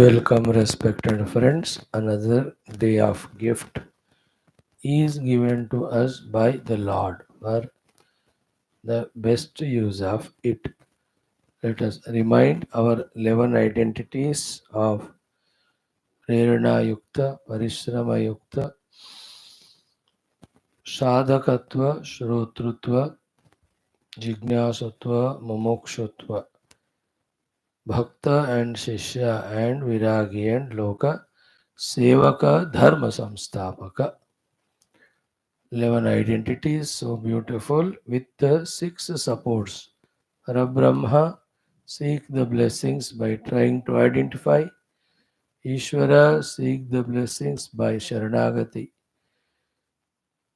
Welcome, respected friends. Another day of gift is given to us by the Lord for the best use of it. Let us remind our 11 identities of Prerana Yukta, Parishrama Yukta, Sadhakatva, Shrotrutva, Jignasatva, Mumokshutva, Bhakta and Shishya and Viragi and Loka, Sevaka, Dharma Samstapaka. 11 identities, so beautiful, with the 6 supports. Parabrahma, seek the blessings by trying to identify. Ishvara, seek the blessings by Sharanagati.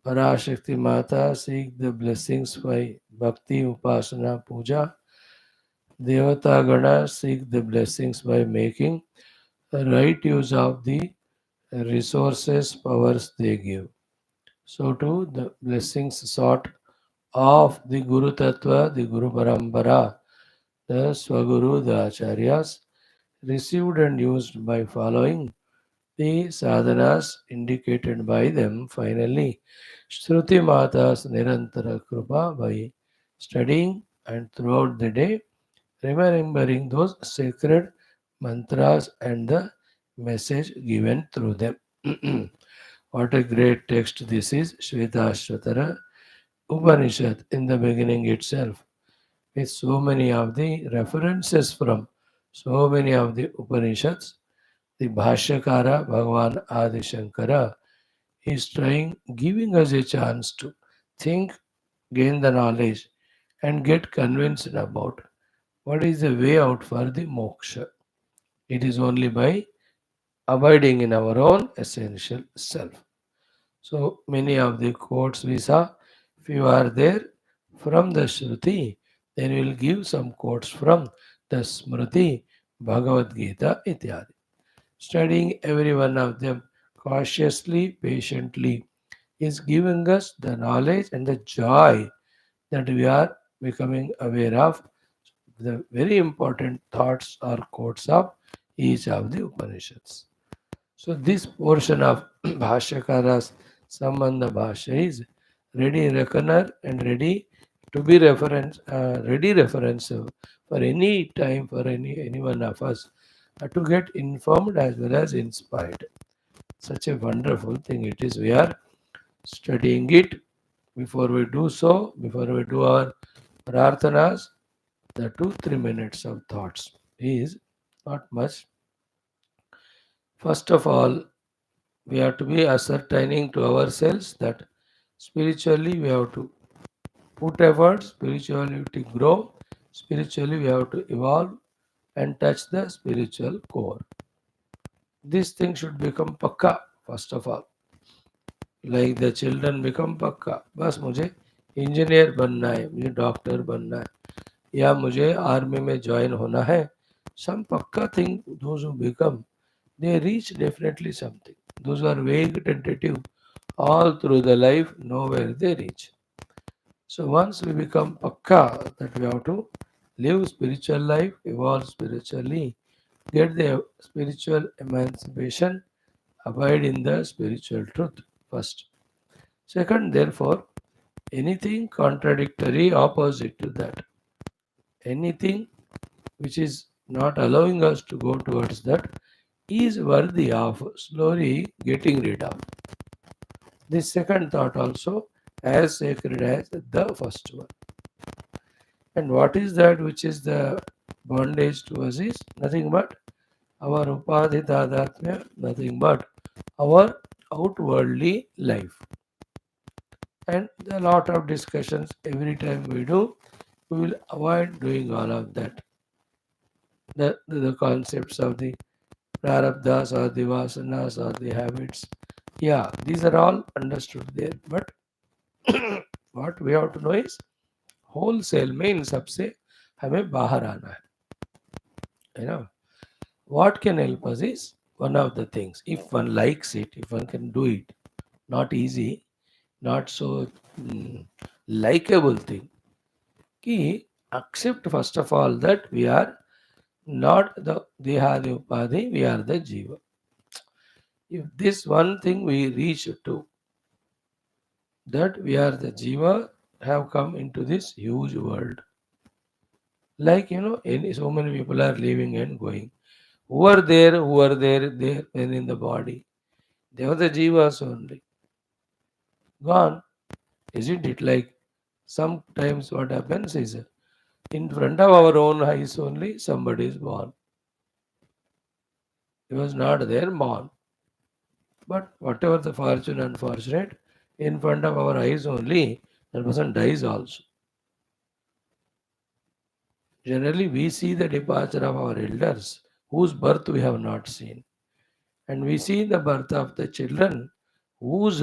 Parashakti Mata, seek the blessings by Bhakti, Upasana, Puja. Devata Gana, seek the blessings by making the right use of the resources, powers they give. So too, the blessings sought of the Guru Tattva, the Guru Parampara, the Swaguru, the Acharyas, received and used by following the sadhanas indicated by them. Finally, Shruti Mata's Nirantara Krupa by studying and throughout the day, remembering those sacred mantras and the message given through them. What a great text this is, Shwethashwathara Upanishad in the beginning itself, with so many of the references from so many of the Upanishads. The Bhashyakara, Bhagavan ADISHANKARA, is trying, giving us a chance to think, gain the knowledge, and get convinced about what is the way out for the moksha. It is only by abiding in our own essential self. So many of the quotes we saw, if you are there from the Shruti, then we will give some quotes from the Smriti, Bhagavad Gita, ityadi. Studying every one of them cautiously, patiently, is giving us the knowledge and the joy that we are becoming aware of the very important thoughts or quotes of each of the Upanishads. So this portion of Bhashyakara's Sambandha Bhashya is ready reckoner and ready to be ready reference for any time for any one of us to get informed as well as inspired. Such a wonderful thing it is. We are studying it. Before we do so, before we do our prarthanas, the 2-3 minutes of thoughts is not much. First of all, we have to be ascertaining to ourselves that spiritually we have to put effort, spiritually to grow, spiritually we have to evolve and touch the spiritual core. This thing should become pakka first of all. Like the children become pakka. बस मुझे engineer बनना है, मुझे doctor बनना है, या मुझे army में ज्वाइन होना है. Some pakka thing, those who become, they reach definitely something. Those who are vague, tentative, all through the life, nowhere they reach. So once we become pakka that we have to live spiritual life, evolve spiritually, get the spiritual emancipation, abide in the spiritual truth first. Second, therefore, anything contradictory, opposite to that, anything which is not allowing us to go towards that is worthy of slowly getting rid of. This second thought also as sacred as the first one. And what is that which is the bondage to us is nothing but our upadhi tadatmya, nothing but our outwardly life. And a lot of discussions every time we do, we will avoid doing all of that. The concepts of the prarabdhas or the vasanas or the habits, yeah, these are all understood there. But what we have to know is wholesale में इन सब से हमें बाहर आना है ना. What can help us is one of the things, if one likes it, if one can do it, not easy, not so likable thing, कि accept first of all that we are not the Dehadi Upadhi, we are the Jiva. If this one thing we reach to, that we are the Jiva, have come into this huge world. Like, so many people are living and going. Who are there, and in the body. They were the Jivas only. Gone. Isn't it? Like, sometimes what happens is, in front of our own eyes only, somebody is born. He was not there, born. But whatever the fortune unfortunate, in front of our eyes only, that person dies also. Generally, we see the departure of our elders, whose birth we have not seen. And we see the birth of the children, whose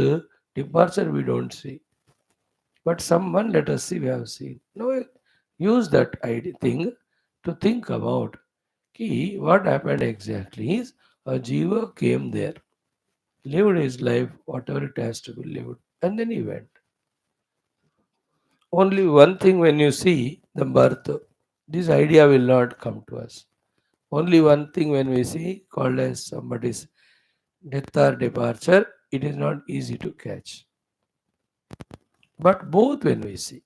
departure we don't see. But someone, let us see, we have seen. No, use that idea, thing to think about. Ki, what happened exactly is a jiva came there, lived his life, whatever it has to be lived, and then he went. Only one thing when you see the birth, this idea will not come to us. Only one thing when we see called as somebody's death or departure, it is not easy to catch. But both when we see,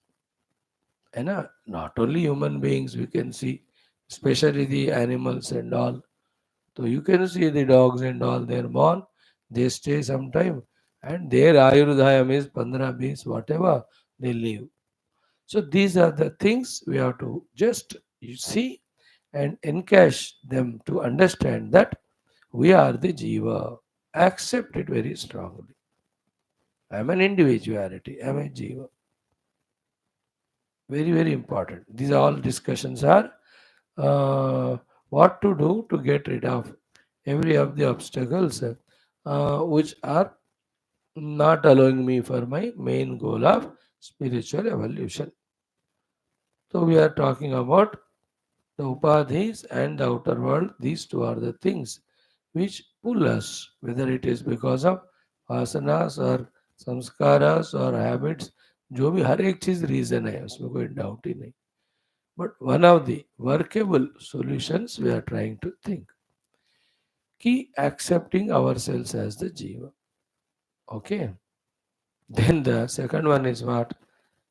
and not only human beings, we can see, especially the animals and all. So you can see the dogs and all, they are born, they stay some time, and their Ayurudhayam is 15, 20, whatever, they live. So these are the things we have to just see and encash them to understand that we are the Jiva. Accept it very strongly. I am an individuality, I am a Jiva. Very, very important. These all discussions are what to do to get rid of every of the obstacles which are not allowing me for my main goal of spiritual evolution. So we are talking about the upadhis and the outer world. These two are the things which pull us, whether it is because of asanas or samskaras और habits, जो भी हर एक चीज reason है, उसमें कोई doubt ही नहीं. But one of the workable solutions we are trying to think. Key accepting ourselves as the jiva. Okay. Then the second one is what?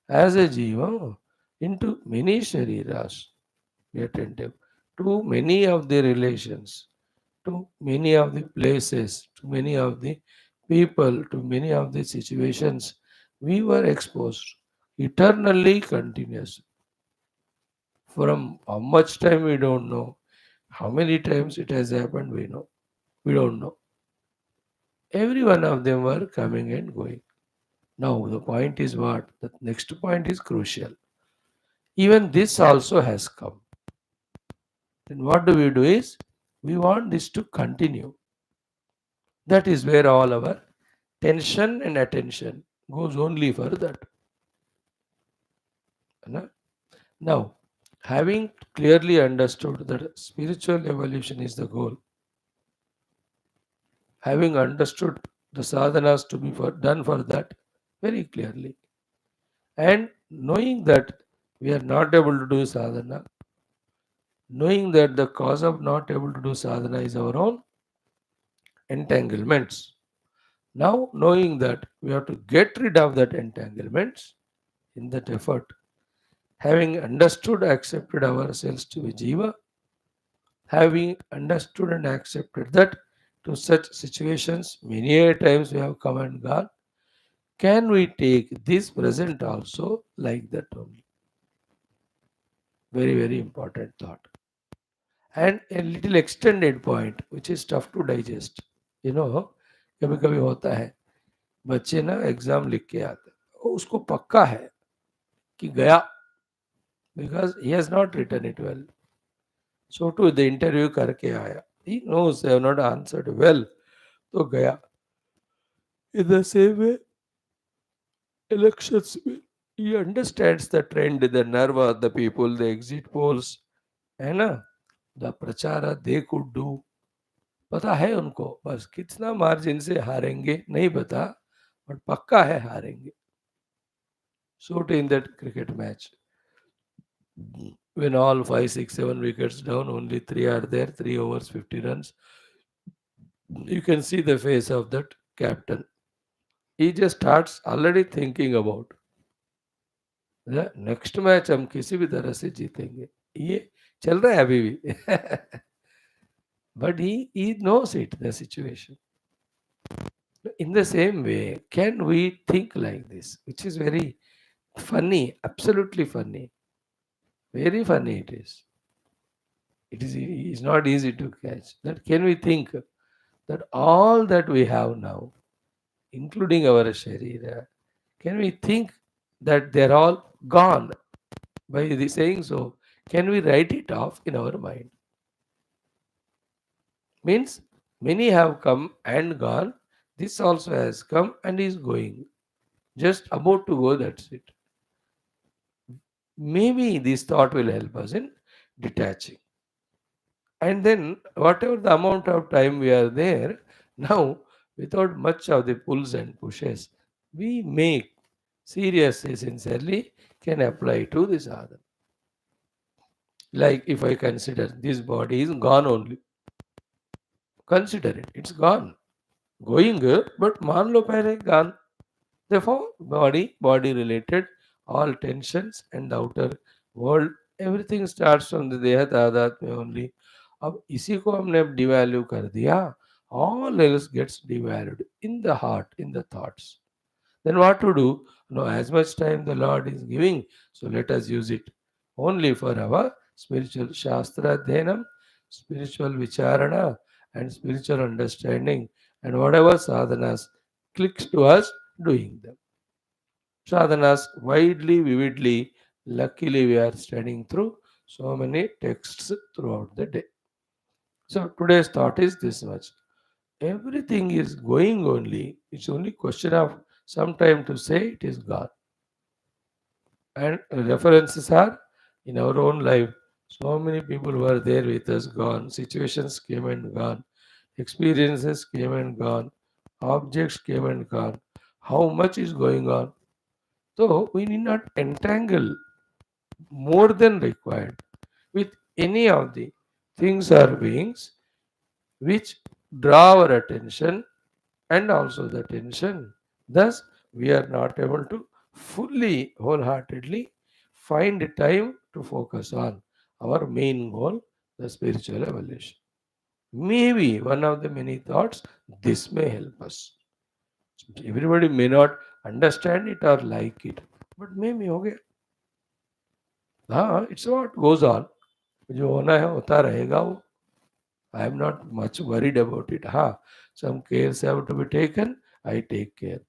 As a jiva, into many shariras, be attentive to many of the relations, to many of the places, to many of the people, to many of the situations we were exposed eternally continuous. From how much time we don't know. How many times it has happened we know. We don't know. Every one of them were coming and going. Now the point is what? The next point is crucial. Even this also has come. Then what do we do is we want this to continue. That is where all our tension and attention goes only for that. Na? Now, having clearly understood that spiritual evolution is the goal, having understood the sadhanas to be done for that very clearly, and knowing that we are not able to do sadhana, knowing that the cause of not able to do sadhana is our own entanglements. Now, knowing that we have to get rid of that entanglements in that effort, having understood, accepted ourselves to be jiva, having understood and accepted that to such situations many a times we have come and gone, can we take this present also like that only? Very, very important thought. And a little extended point, which is tough to digest. कभी कभी होता है, बच्चे ना exam लिख के आते उसको पक्का है कि गया, because he has not written it well. So to the interview करके आया, he knows they have not answered well, तो गया. In the same way, elections, he understands the trend, the nerve of the people, the exit polls, है ना, the प्रचारा they could do. पता है उनको, बस कितना मार्जिन से हारेंगे नहीं पता, बट पक्का है हारेंगे. So in that cricket match, When all 5, 6, 7 wickets down, only 3 are there, 3 overs, 50 runs. You can see the face of that captain. He just starts already thinking about next match हम किसी भी तरह से जीतेंगे. ये चल रहा है अभी भी. But he knows it, the situation. In the same way, can we think like this, which is very funny, absolutely funny, very funny it is. It is not easy to catch. That can we think that all that we have now, including our sharira, can we think that they're all gone by the saying so? Can we write it off in our mind? Means many have come and gone. This also has come and is going. Just about to go, that's it. Maybe this thought will help us in detaching. And then, whatever the amount of time we are there, now, without much of the pulls and pushes, we make seriously, sincerely, can apply to this other. Like if I consider this body is gone only, consider it, it's gone. Going, but मान लो पहले gone. Therefore, body related, all tensions and the outer world, everything starts from the देह तादाद में only. अब इसी को हमने अब devalue कर दिया, all else gets devalued in the heart, in the thoughts. Then what to do? No, as much time the Lord is giving, so let us use it only for our spiritual Shastra Dhenam, spiritual Vicharana, and spiritual understanding, and whatever sadhanas clicks to us, doing them. Sadhanas widely, vividly, luckily we are studying through so many texts throughout the day. So today's thought is this much. Everything is going only. It's only question of some time to say it is gone. And references are in our own life. So many people were there with us, gone. Situations came and gone. Experiences came and gone. Objects came and gone. How much is going on? So we need not entangle more than required with any of the things or beings which draw our attention and also the tension. Thus, we are not able to fully, wholeheartedly find time to focus on our main goal, the spiritual evolution. Maybe one of the many thoughts, this may help us. Everybody may not understand it or like it, but maybe okay. हाँ, it's what goes on. जो होना है होता रहेगा वो. I am not much worried about it. Ha, some cares have to be taken, I take care.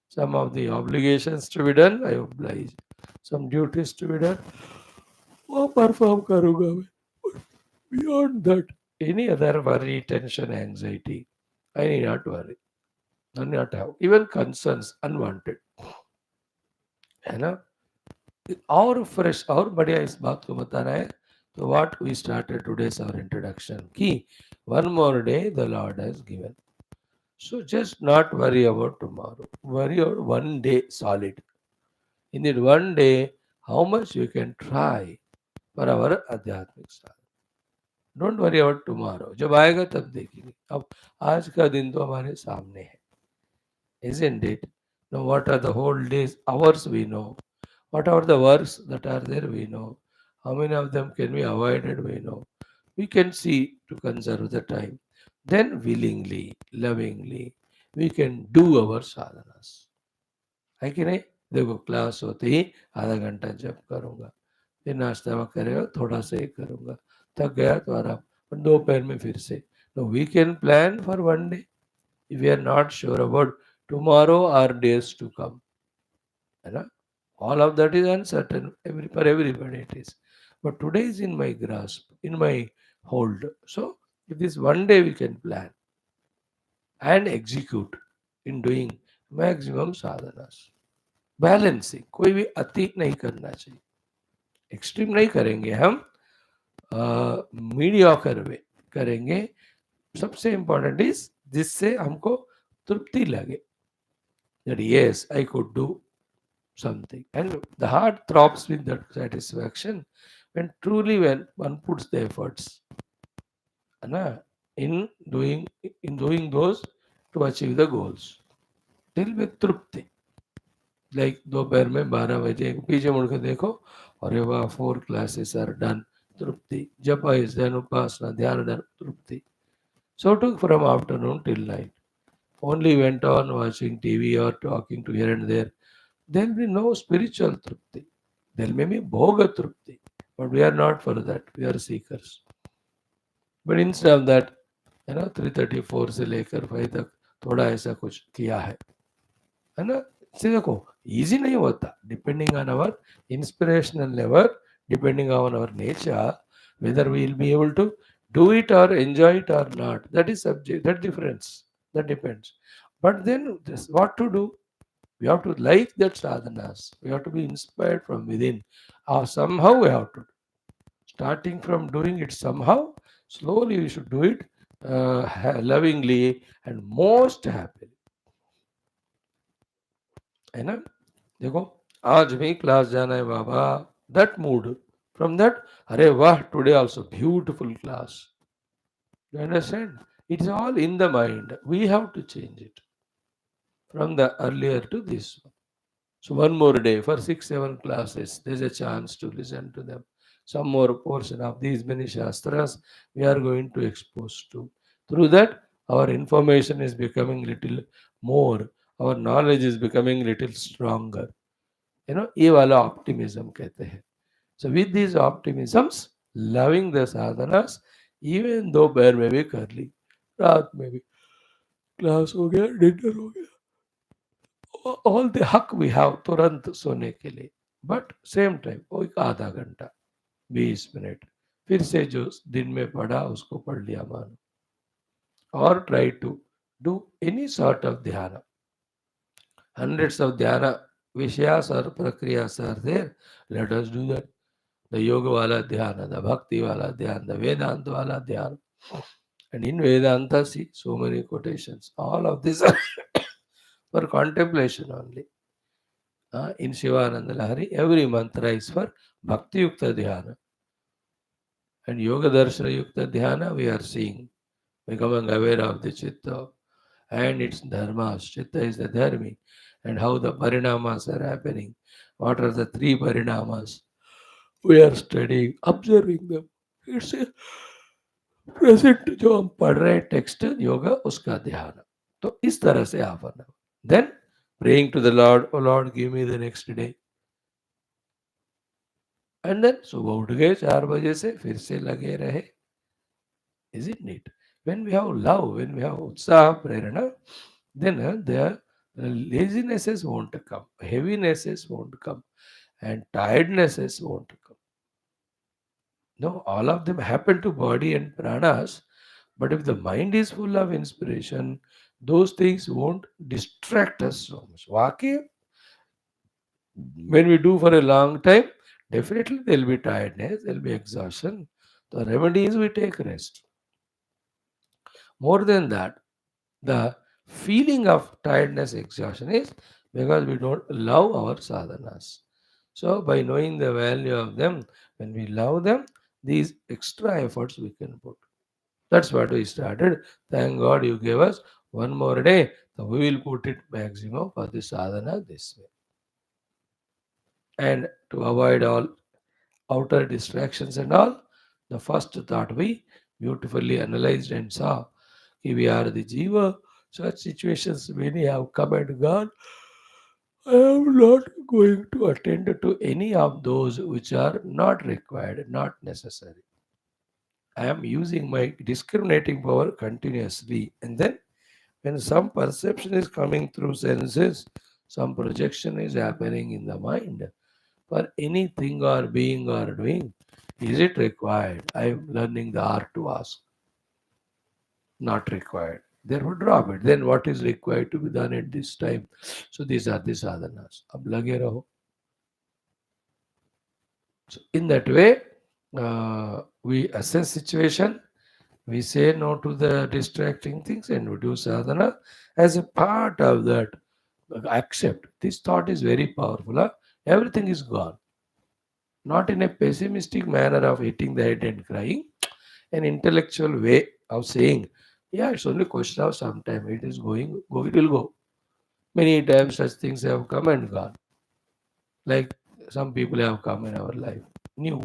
Some of the obligations to be done, I oblige. Some duties to be done, वो perform करूँगा मैं. Beyond that, any other worry, tension, anxiety, I need not worry. I need not have. Even concerns, unwanted. है ना? और fresh, और बढ़िया इस बात को बताना है. So what we started today's our introduction. Key, one more day the Lord has given. So just not worry about tomorrow. Worry about one day solid. In that one day, how much you can try for our आध्यात्मिक साधना. Don't worry about tomorrow. जब आएगा तब देखेंगे. अब आज का दिन तो हमारे सामने है. Isn't it? Now what are the whole days, hours we know. What are the works that are there we know. How many of them can be avoided we know. We can see to conserve the time. Then willingly, lovingly, we can do our sadhanas. है कि नहीं? देखो class होते ही आधा घंटा जप करूँगा, फिर नाश्ता में करेगा थोड़ा सा ही करूँगा, थक गया तो आराम, और दोपहर में फिर से. No we can plan for one day if we are not sure about tomorrow or days to come. है ना? All of that is uncertain for everybody it is. But today is in my grasp, in my hold. So if this one day we can plan and execute in doing maximum sadhanas. Balancing, कोई भी अति नहीं करना चाहिए. Extreme नहीं करेंगे हम, mediocre वे करेंगे. सबसे इम्पोर्टेंट इज जिससे हमको तृप्ति लगे. That yes, I could do something. And the heart throbs with that satisfaction. when one puts the efforts, na, in doing those to achieve the goals. दिल में तृप्ति, लाइक दोपहर में 12 बजे पीछे मुड़ के देखो, अरे वाह 4 classes are done, Tripti. Japa is done, upasana, dhyana done, trupti. So too from afternoon till night. Only went on watching TV or talking to here and there. There will be no spiritual trupti. There may be bhoga trupti. But we are not for that. We are seekers. But instead of that, 334 से लेकर 5 तक थोड़ा ऐसा कुछ किया है ना. से देखो इजी नहीं होता, depending on our inspirational level, depending on our nature, whether we will be able to do it or enjoy it or not, that is subject, that difference, that depends. But then this, what to do, we have to like that sadhanas, we have to be inspired from within, or somehow we have to, starting from doing it somehow, slowly we should do it lovingly and most happily, है ना. देखो आज भी class जाना है बाबा, that mood, from that, अरे वाह today also beautiful class. You understand? It's all in the mind. We have to change it from the earlier to this one. So one more day for 6, 7 classes, there's a chance to listen to them. Some more portion of these many shastras we are going to expose to. Through that, our information is becoming little more. Our knowledge is becoming little stronger. ये वाला optimism कहते हैं. So with these optimisms, loving the sadhanas, even though पैर में भी कर ली, रात में भी क्लास हो गया, डिनर हो गया, ऑल द हक वी हैव तुरंत सोने के लिए. बट सेम टाइम वो एक आधा घंटा 20 मिनट फिर से जो दिन में पढ़ा उसको पढ़ लिया मानो, और try to do any sort of ध्यान. Hundreds of dhyana vishayas or prakriyas are there. Let us do that. The yoga wala dhyana, the bhakti wala dhyana, the Vedanta wala dhyana. And in Vedanta, see, so many quotations. All of this are for contemplation only. In Shivananda Lahari, every mantra is for Bhakti Yukta Dhyana. And Yoga Darshana Yukta Dhyana, we are seeing, becoming aware of the Chitta and its dharmas. Chitta is the dharmi, and how the parinamas are happening. What are the 3 parinamas? We are studying, observing them. It's a present जो हम पढ़ रहे हैं text yoga उसका ध्यान. तो इस तरह से आप then praying to the lord, o lord give me the next day. And then सुबह उठ गए 4 बजे से फिर से लगे रहे. Is it neat? When we have love, when we have उत्साह, प्रेरणा, then the lazinesses won't come, heavinesses won't come, and tirednesses won't come. No, all of them happen to body and pranas, but if the mind is full of inspiration, those things won't distract us so much. Waki, when we do for a long time, definitely there will be tiredness, there will be exhaustion. The remedy is we take rest. More than that, the feeling of tiredness, exhaustion is because we don't love our sadhanas. So, by knowing the value of them, when we love them, these extra efforts we can put. That's what we started. Thank God you gave us one more day. So we will put it maximum for the sadhana this way. And to avoid all outer distractions and all, the first thought we beautifully analyzed and saw, we are the jiva. Such situations many have come and gone. I am not going to attend to any of those which are not required, not necessary. I am using my discriminating power continuously. And then, when some perception is coming through senses, some projection is happening in the mind for anything or being or doing, is it required? I am learning the art to ask. Not required. Therefore, drop it. Then, what is required to be done at this time? So, these are the sadhanas. Ab lage raho. So, in that way, we assess situation, we say no to the distracting things, and we do sadhana as a part of that. Accept. This thought is very powerful. Huh? Everything is gone. not in a pessimistic manner of hitting the head and crying, an intellectual way of saying, yeah, it's only question of some time. It is go, it will go. Many times such things have come and gone. Like some people have come in our life. New.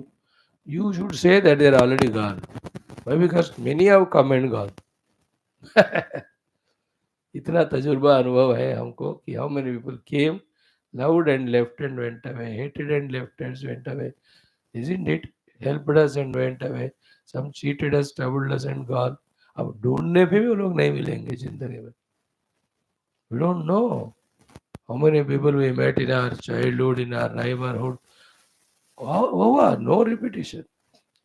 You should say that they are already gone. Why? Because many have come and gone. इतना तजुर्बा अनुभव है हमको कि how many people came, loved and left and went away, hated and left and went away. Isn't it? Helped us and went away. Some cheated us, troubled us and gone. अब ढूंढने पे भी वो लोग नहीं मिलेंगे जिंदगी में. We don't know how many people we met in our childhood, in our neighborhood. हुआ no repetition.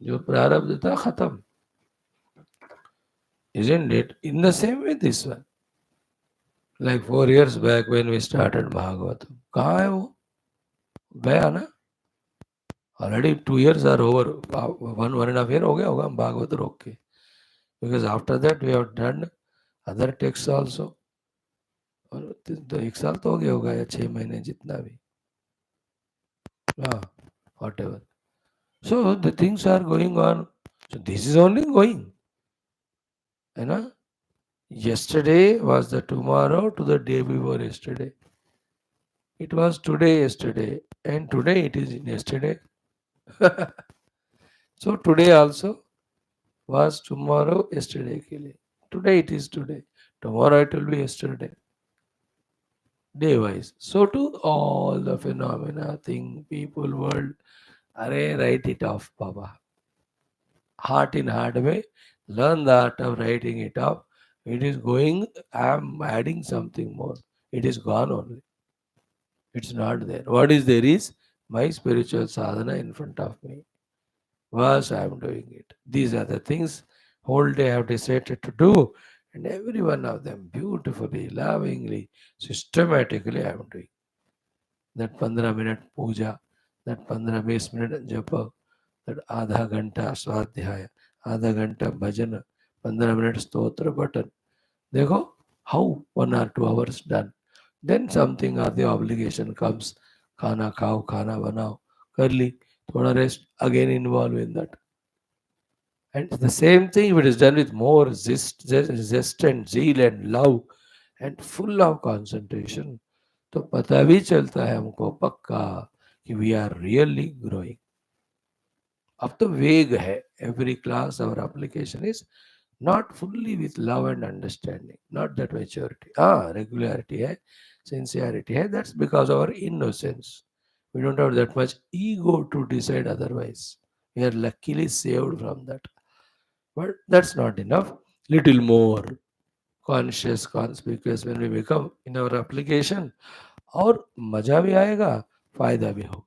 जो प्रारब्ध था खत्म. Isn't it? In the same way this one. Like 4 years back when we started Bhagavatam. कहाँ है वो? गया ना? Already 2 years are over. 1.5 year हो गया होगा हम भागवत रोक के. Because after that we have done other texts also. और तो 1 साल तो हो गया होगा या 6 महीने जितना भी. Whatever. So the things are going on. So this is only going. You know? Yesterday was the tomorrow to the day before yesterday. It was today, yesterday, and today it is yesterday. So today also was tomorrow, yesterday के लिए. Today it is today. Tomorrow it will be yesterday. Day wise. So to all the phenomena, thing, people, world. Array, write it off, Baba. Heart in heart way. Learn the art of writing it off. It is going. I am adding something more. It is gone only. It's not there. What is there is my spiritual sadhana in front of me. Was I am doing it. These are the things whole day I have decided to do, and every one of them beautifully, lovingly, systematically I am doing. That 15 minute puja, that 15-20 minute japa, that आधा घंटा स्वाध्याय, आधा घंटा भजन, 15 minute स्तोत्र button. देखो how 1 or 2 hours done. Then something or the obligation comes. खाना खाओ, खाना बनाओ, कर ली, थोड़ा rest, again involve in that. And the same thing, if it is done with more zest and zeal and love and full of concentration, तो पता भी चलता है हमको पक्का कि we are really growing. अब तो वेग है. Every class our application is not fully with love and understanding, not that maturity. Regularity hai, sincerity hai. That's because of our innocence. We don't have that much ego to decide otherwise. We are luckily saved from that. But that's not enough. Little more conscious, conspicuous when we become in our application. और मजा भी आएगा, फायदा भी होगा.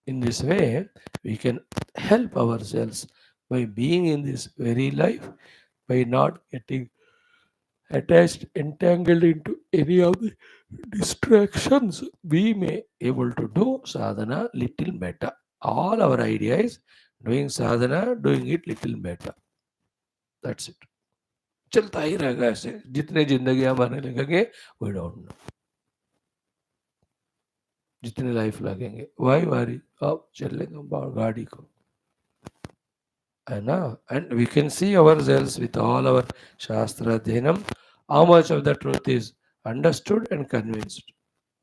In this way, we can help ourselves by being in this very life, by not getting attached, entangled into any of the distractions. We may able to do sadhana little better. All our idea is doing sadhana, doing it little better. That's it. चलता ही रहेगा ऐसे जितने जिंदगी हमारे लगेंगे we don't know. जितने life लगेंगे Y वारी अब चलेंगे गाड़ी को, है ना. And we can see ourselves with all our shastra adhyanam how much of the truth is understood and convinced.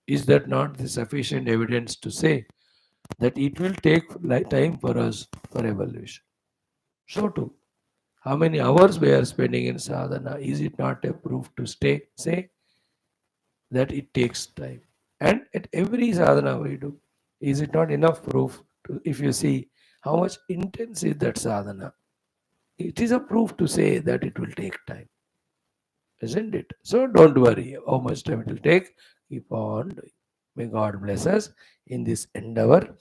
Is that not the sufficient evidence to say that it will take time for us for evolution? So too, how many hours we are spending in sadhana, is it not a proof to say that it takes time? And at every sadhana we do, is it not enough proof to, if you see how much intense is that sadhana, it is a proof to say that it will take time, isn't it? So don't worry how much time it will take. Keep on doing. May God bless us in this endeavor.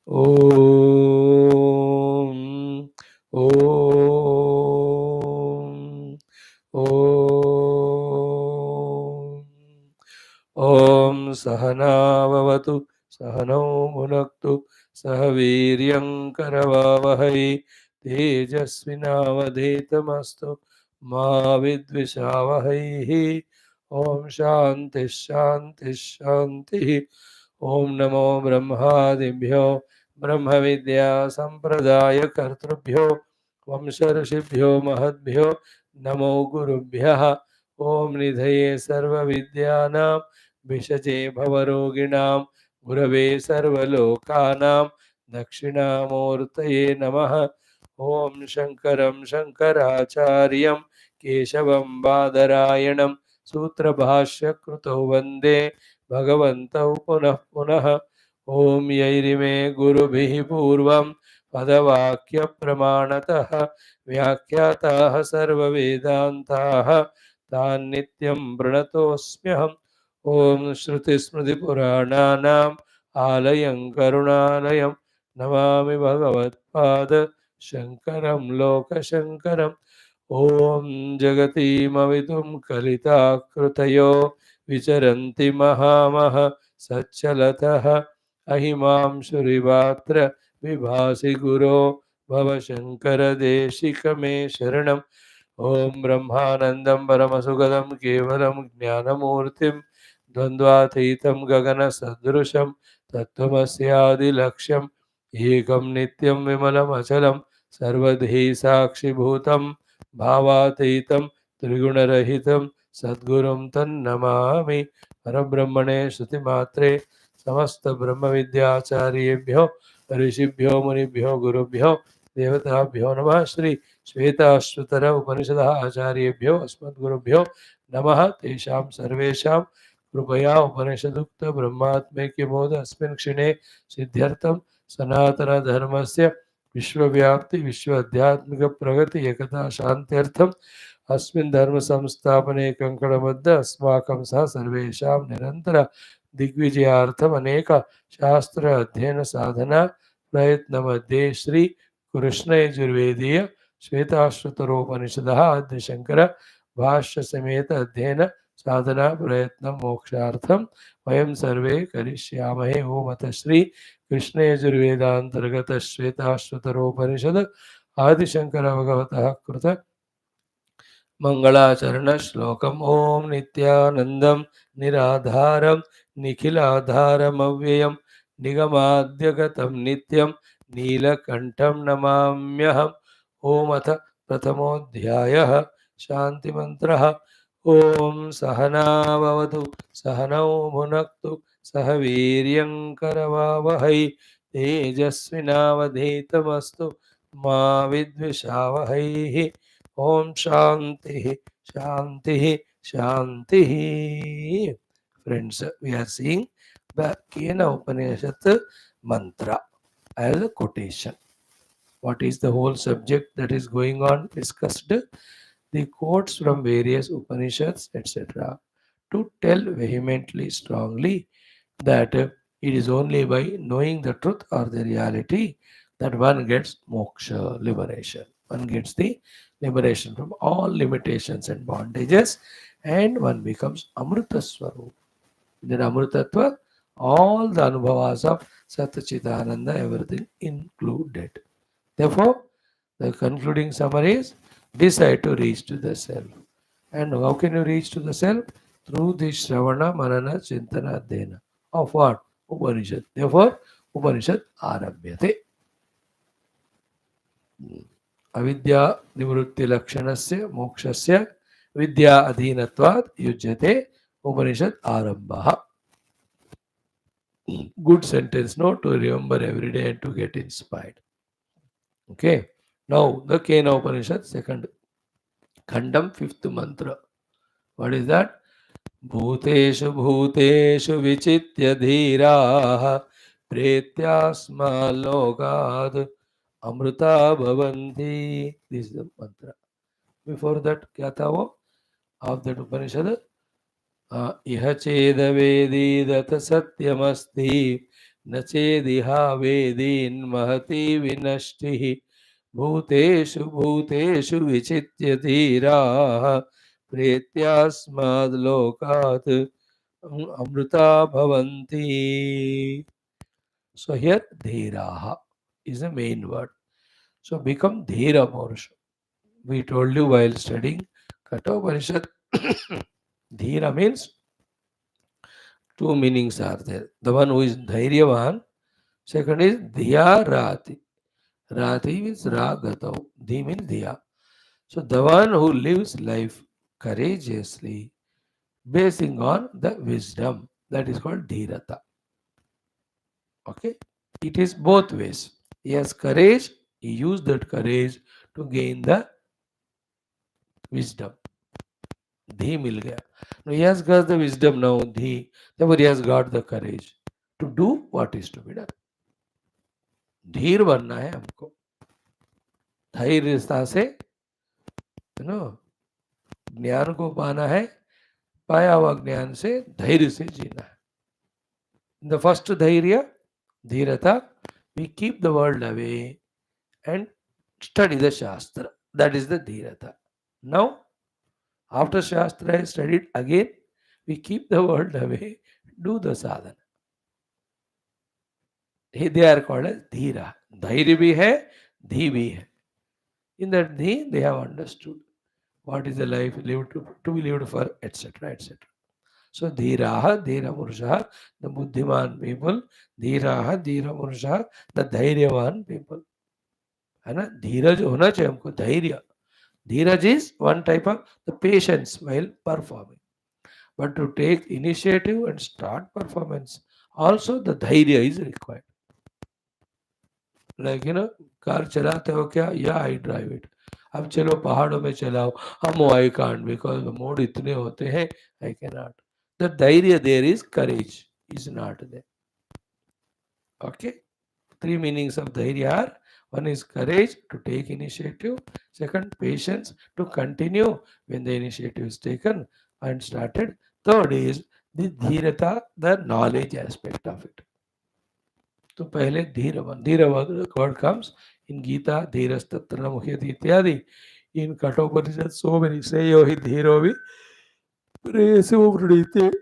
Om, Om, Om. Om Sahana Vavatu Sahano Bhunaktu Sahaviryam Karavavahai Tejasvinavadhetamastu Ma Vidvishavahai. Om Shanti Shanti Shanti. Om Namo Brahmadibhyo Brahmavidya Sampradaya Kartrubhyo Vamsharshibhyo Mahadbhyo Namo Gurubhyaha Om Nidhaye Sarva Vidyanam Vishaje Bhavaroginam Gurave Sarvalokanam Dakshinamurtaye Namaha Om Shankaram Shankaracharyam Keshavam Badarayanam Sutra Bhashya Kruto Vande Bhagavantau Punah Punah Om Yairime Gurubihi Purvam Padavakya Pramanatah Vyakyatah Sarva Vedantaha Tan Nityam Pranatosmyaham Om Shruti Smriti Purananam Alayam Karunalayam Namami Bhagavat Pada Shankaram Loka Shankaram Om Jagati Mavitum Kalita Krutayo Vicharanti Mahamaha Satchalatah Ahimam Shurivatra Vibhasi Guru Bhava Shankara Deshikame Sharanam Om Brahmanandam Paramasugadam Kevalam Jnanamurtim Dvandvathitam Gagana Sadrusham Tattvamasya Laksham Ekam Nityam Vimalam Achalam Sarvadhi Sakshi Bhutam Bhavatitam Triguna Sadgurum Tan Namami Parabrahmane Shruti Matre Samasta Brahma Vidyacharibhyo Rishibhyo Munibhyo Gurubhyo Devatabhyo Namah Shri Shwethashwathara Upanishad Acharyebhyo Asmadgurubhyo Namaha Tesham Sarvesham Krupaya Upanishadukta Brahmatmekya Moda Asmin Kshine Siddhyartam Sanatana Dharmasya Vishwavyapti Vishwadhyatmika Pragati Ekata Shantyartham अस्मिन् धर्म संस्थापने कंकणबद्ध अस्माकं सह सर्वेषां निरंतर दिग्विजयार्थम अनेक शास्त्र अध्ययन साधना प्रयत्न मध्ये श्री कृष्ण यजुर्वेदीय श्वेताश्वतरोपनिषदः आद्यशंकर भाष्य समेत अध्ययन साधना प्रयत्न मोक्षार्थम वयं सर्वे करिष्यामहे ओम अथ श्री कृष्ण यजुर्वेदांतर्गत श्वेताश्वतरोपनिषद आदिशंकर भगवतः कृत मंगलाचरण श्लोकम ओम नित्यानंदम निराधारम निखिलाधारमव्ययम निगमाद्यगतम नित्यम नीलकंठम नमाम्यहम् ओम अथ प्रथमोऽध्यायः शांति मंत्रः ओम सहनाववतु सहनौ भुनक्तु सह वीर्यं करवावहै तेजस्विनावधीतमस्तु मा विद्विषावहैः Om Shanti, Shanti, Shanti. Friends, we are seeing the Kena Upanishad mantra as a quotation. What is the whole subject that is going on discussed? The quotes from various Upanishads, etc., to tell vehemently, strongly that it is only by knowing the truth or the reality that one gets moksha, liberation. One gets the liberation from all limitations and bondages, and one becomes Amrita Swarup. Then Amritattva, all the anubhavas of Satchidananda, everything included. Therefore, the concluding summary is decide to reach to the self. And how can you reach to the self? Through the Shravana, Manana, Chintana, Adhyana. Of what? Upanishad. Therefore, Upanishad Arabhyate. अविद्या निवृत्ति लक्षणस्य मोक्षस्य विद्या अधीनत्वात् युज्यते उपनिषद आरंभः. Good sentence, no, to remember every day and to get inspired. Okay. Now the Kena Upanishad, second Khandam, fifth mantra. What is that? Bhuteshu bhuteshu vichitya dhiraah pretyasma lokad amruta bhavanti. This is the mantra. Before that, kya tha wo? Of that Upanishad, इह चेदवेदीदत सत्यमस्ति न चेदिहा वेदीन्महति विनष्टिः भूतेषु भूतेषु विचित्य धीराः प्रेत्यास्माद् लोकात् Amrita bhavanti. So here dhiraha is the main word. So become dhira Purusha. We told you while studying Katha Upanishad, dhira means Two meanings are there. The one who is dhairyavan, second is dhiya rati. Rati means ragato. Dhi means dhiya. So the one who lives life courageously, basing on the wisdom, that is called dhirata. Okay? It is both ways. He has courage, he used that courage to gain the wisdom. Dhi mil gaya. Now he has got the wisdom now, dhi. Therefore he has got the courage to do what is to be done. धीर बनना है हमको. धैर्यता से no ज्ञान को पाना है. पाया हुआ ज्ञान से धैर्य से जीना है. द फर्स्ट धैर्य धीरता, we keep the world away and study the Shastra. That is the Dhirata. Now, after Shastra is studied again, we keep the world away, do the sadhana. They are called as Dhira. Dhairya bhi hai, Dhi bhi hai. In that Dhi, they have understood what is the life lived to be lived for, etc. etc. So, Dhiraha, Dhira Purushaha, the Buddhiman people, Dhiraha, Dhira Purushaha, the Dhairyavan people. है ना. धीरज होना चाहिए हमको. धैर्य, धीरज is one type of the patience while performing, but to take initiative and start performance also the dhairya is required. Like car चलाते हो क्या? या आई ड्राइव इट. अब चलो पहाड़ों में चलाओ. हम आई कांट बिकॉज मोड इतने होते हैं, आई कैन नॉट. द धैर्य there is, courage is not there. Okay. Three meanings of dhairya are: one is courage to take initiative, second, patience to continue when the initiative is taken and started, third is the dhirata, the knowledge aspect of it. तो पहले धीरवन, धीरवन word comes in Gita, धीरस्तत्र न मुह्यति इत्यादि. In Kathopanishad, so many say yo hi dhirovi preso pradite.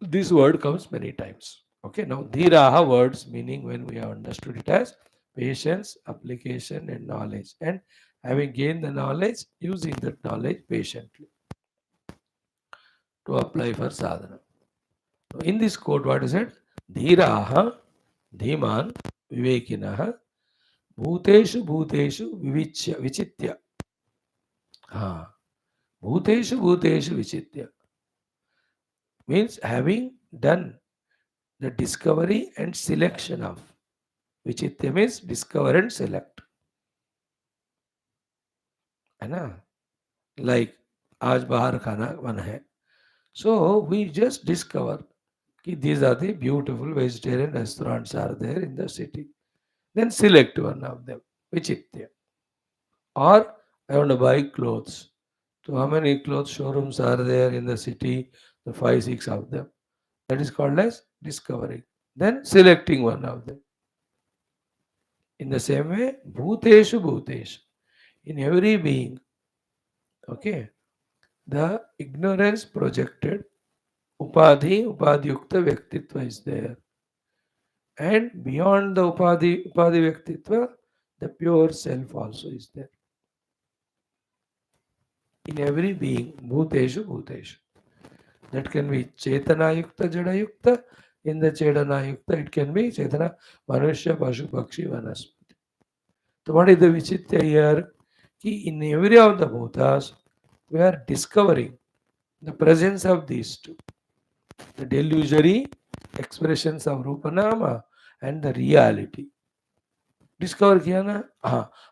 This word comes many times. Okay, now dhiraha words meaning, when we have understood it as patience, application, and knowledge, and having gained the knowledge, using that knowledge patiently to apply for sadhana. So in this quote, what is it? Dhiraha, dhiman, vivekinaha, bhuteshu bhuteshu vivichya, vichitya. Bhuteshu bhuteshu vichitya means having done the discovery and selection of. Vichitya means discover and select. है ना. Like आज बाहर खाना बना है. So we just discover कि these are the beautiful vegetarian restaurants are there in the city. Then select one of them. Vichitya. Or I want to buy clothes. So how many clothes showrooms are there in the city? The 5, 6 of them. That is called as discovering. Then selecting one of them. In the same way, bhuteshu bhuteshu. In every being, okay, the ignorance projected, upadhyukta vyaktitva is there. And beyond the upadhi vyaktitva, the pure self also is there. In every being, bhuteshu bhuteshu. That can be chetana yukta, jada yukta. In the chetana yukta, it can be chetana, manushya, pashu, pakshi, vanaspati. So what is the vichitya here? Ki in every of the bhutas, we are discovering the presence of these two. The delusory expressions of Rupanama and the reality. Discover किया ना.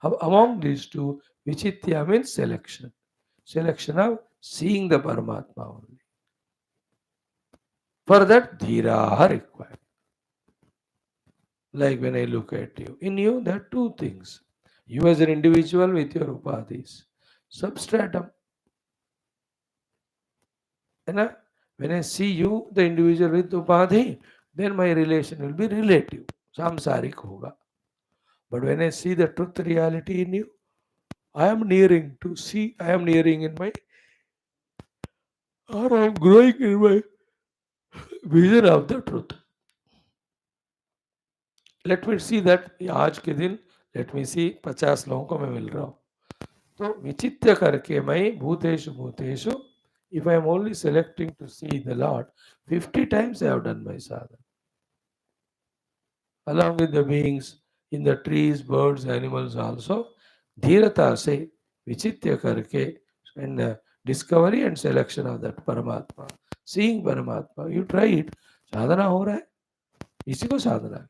अब among these two, vichitya means selection. Selection of seeing the Paramatma only. For that, dhira are required. Like when I look at you, in you there are two things. You as an individual with your upadhis, substratum. And when I see you, the individual with upadhi, then my relation will be relative. Samsarik hoga. But when I see the truth reality in you, I am nearing to see, I am nearing in my, or I am growing in my vision of the truth. Let me see that आज के दिन let me see 50 लोगों को मैं मिल रहा हूँ. तो विचित्र करके मैं भूतेषु भूतेषु If I am only selecting to see the Lord, 50 times I have done my sadhana. Along with the beings in the trees, birds, animals also, dhirata se vichitya karke, and discovery and selection of that Paramatma. Seeing Paramatma, you try it, sadhana हो रहा है, इसी को साधना.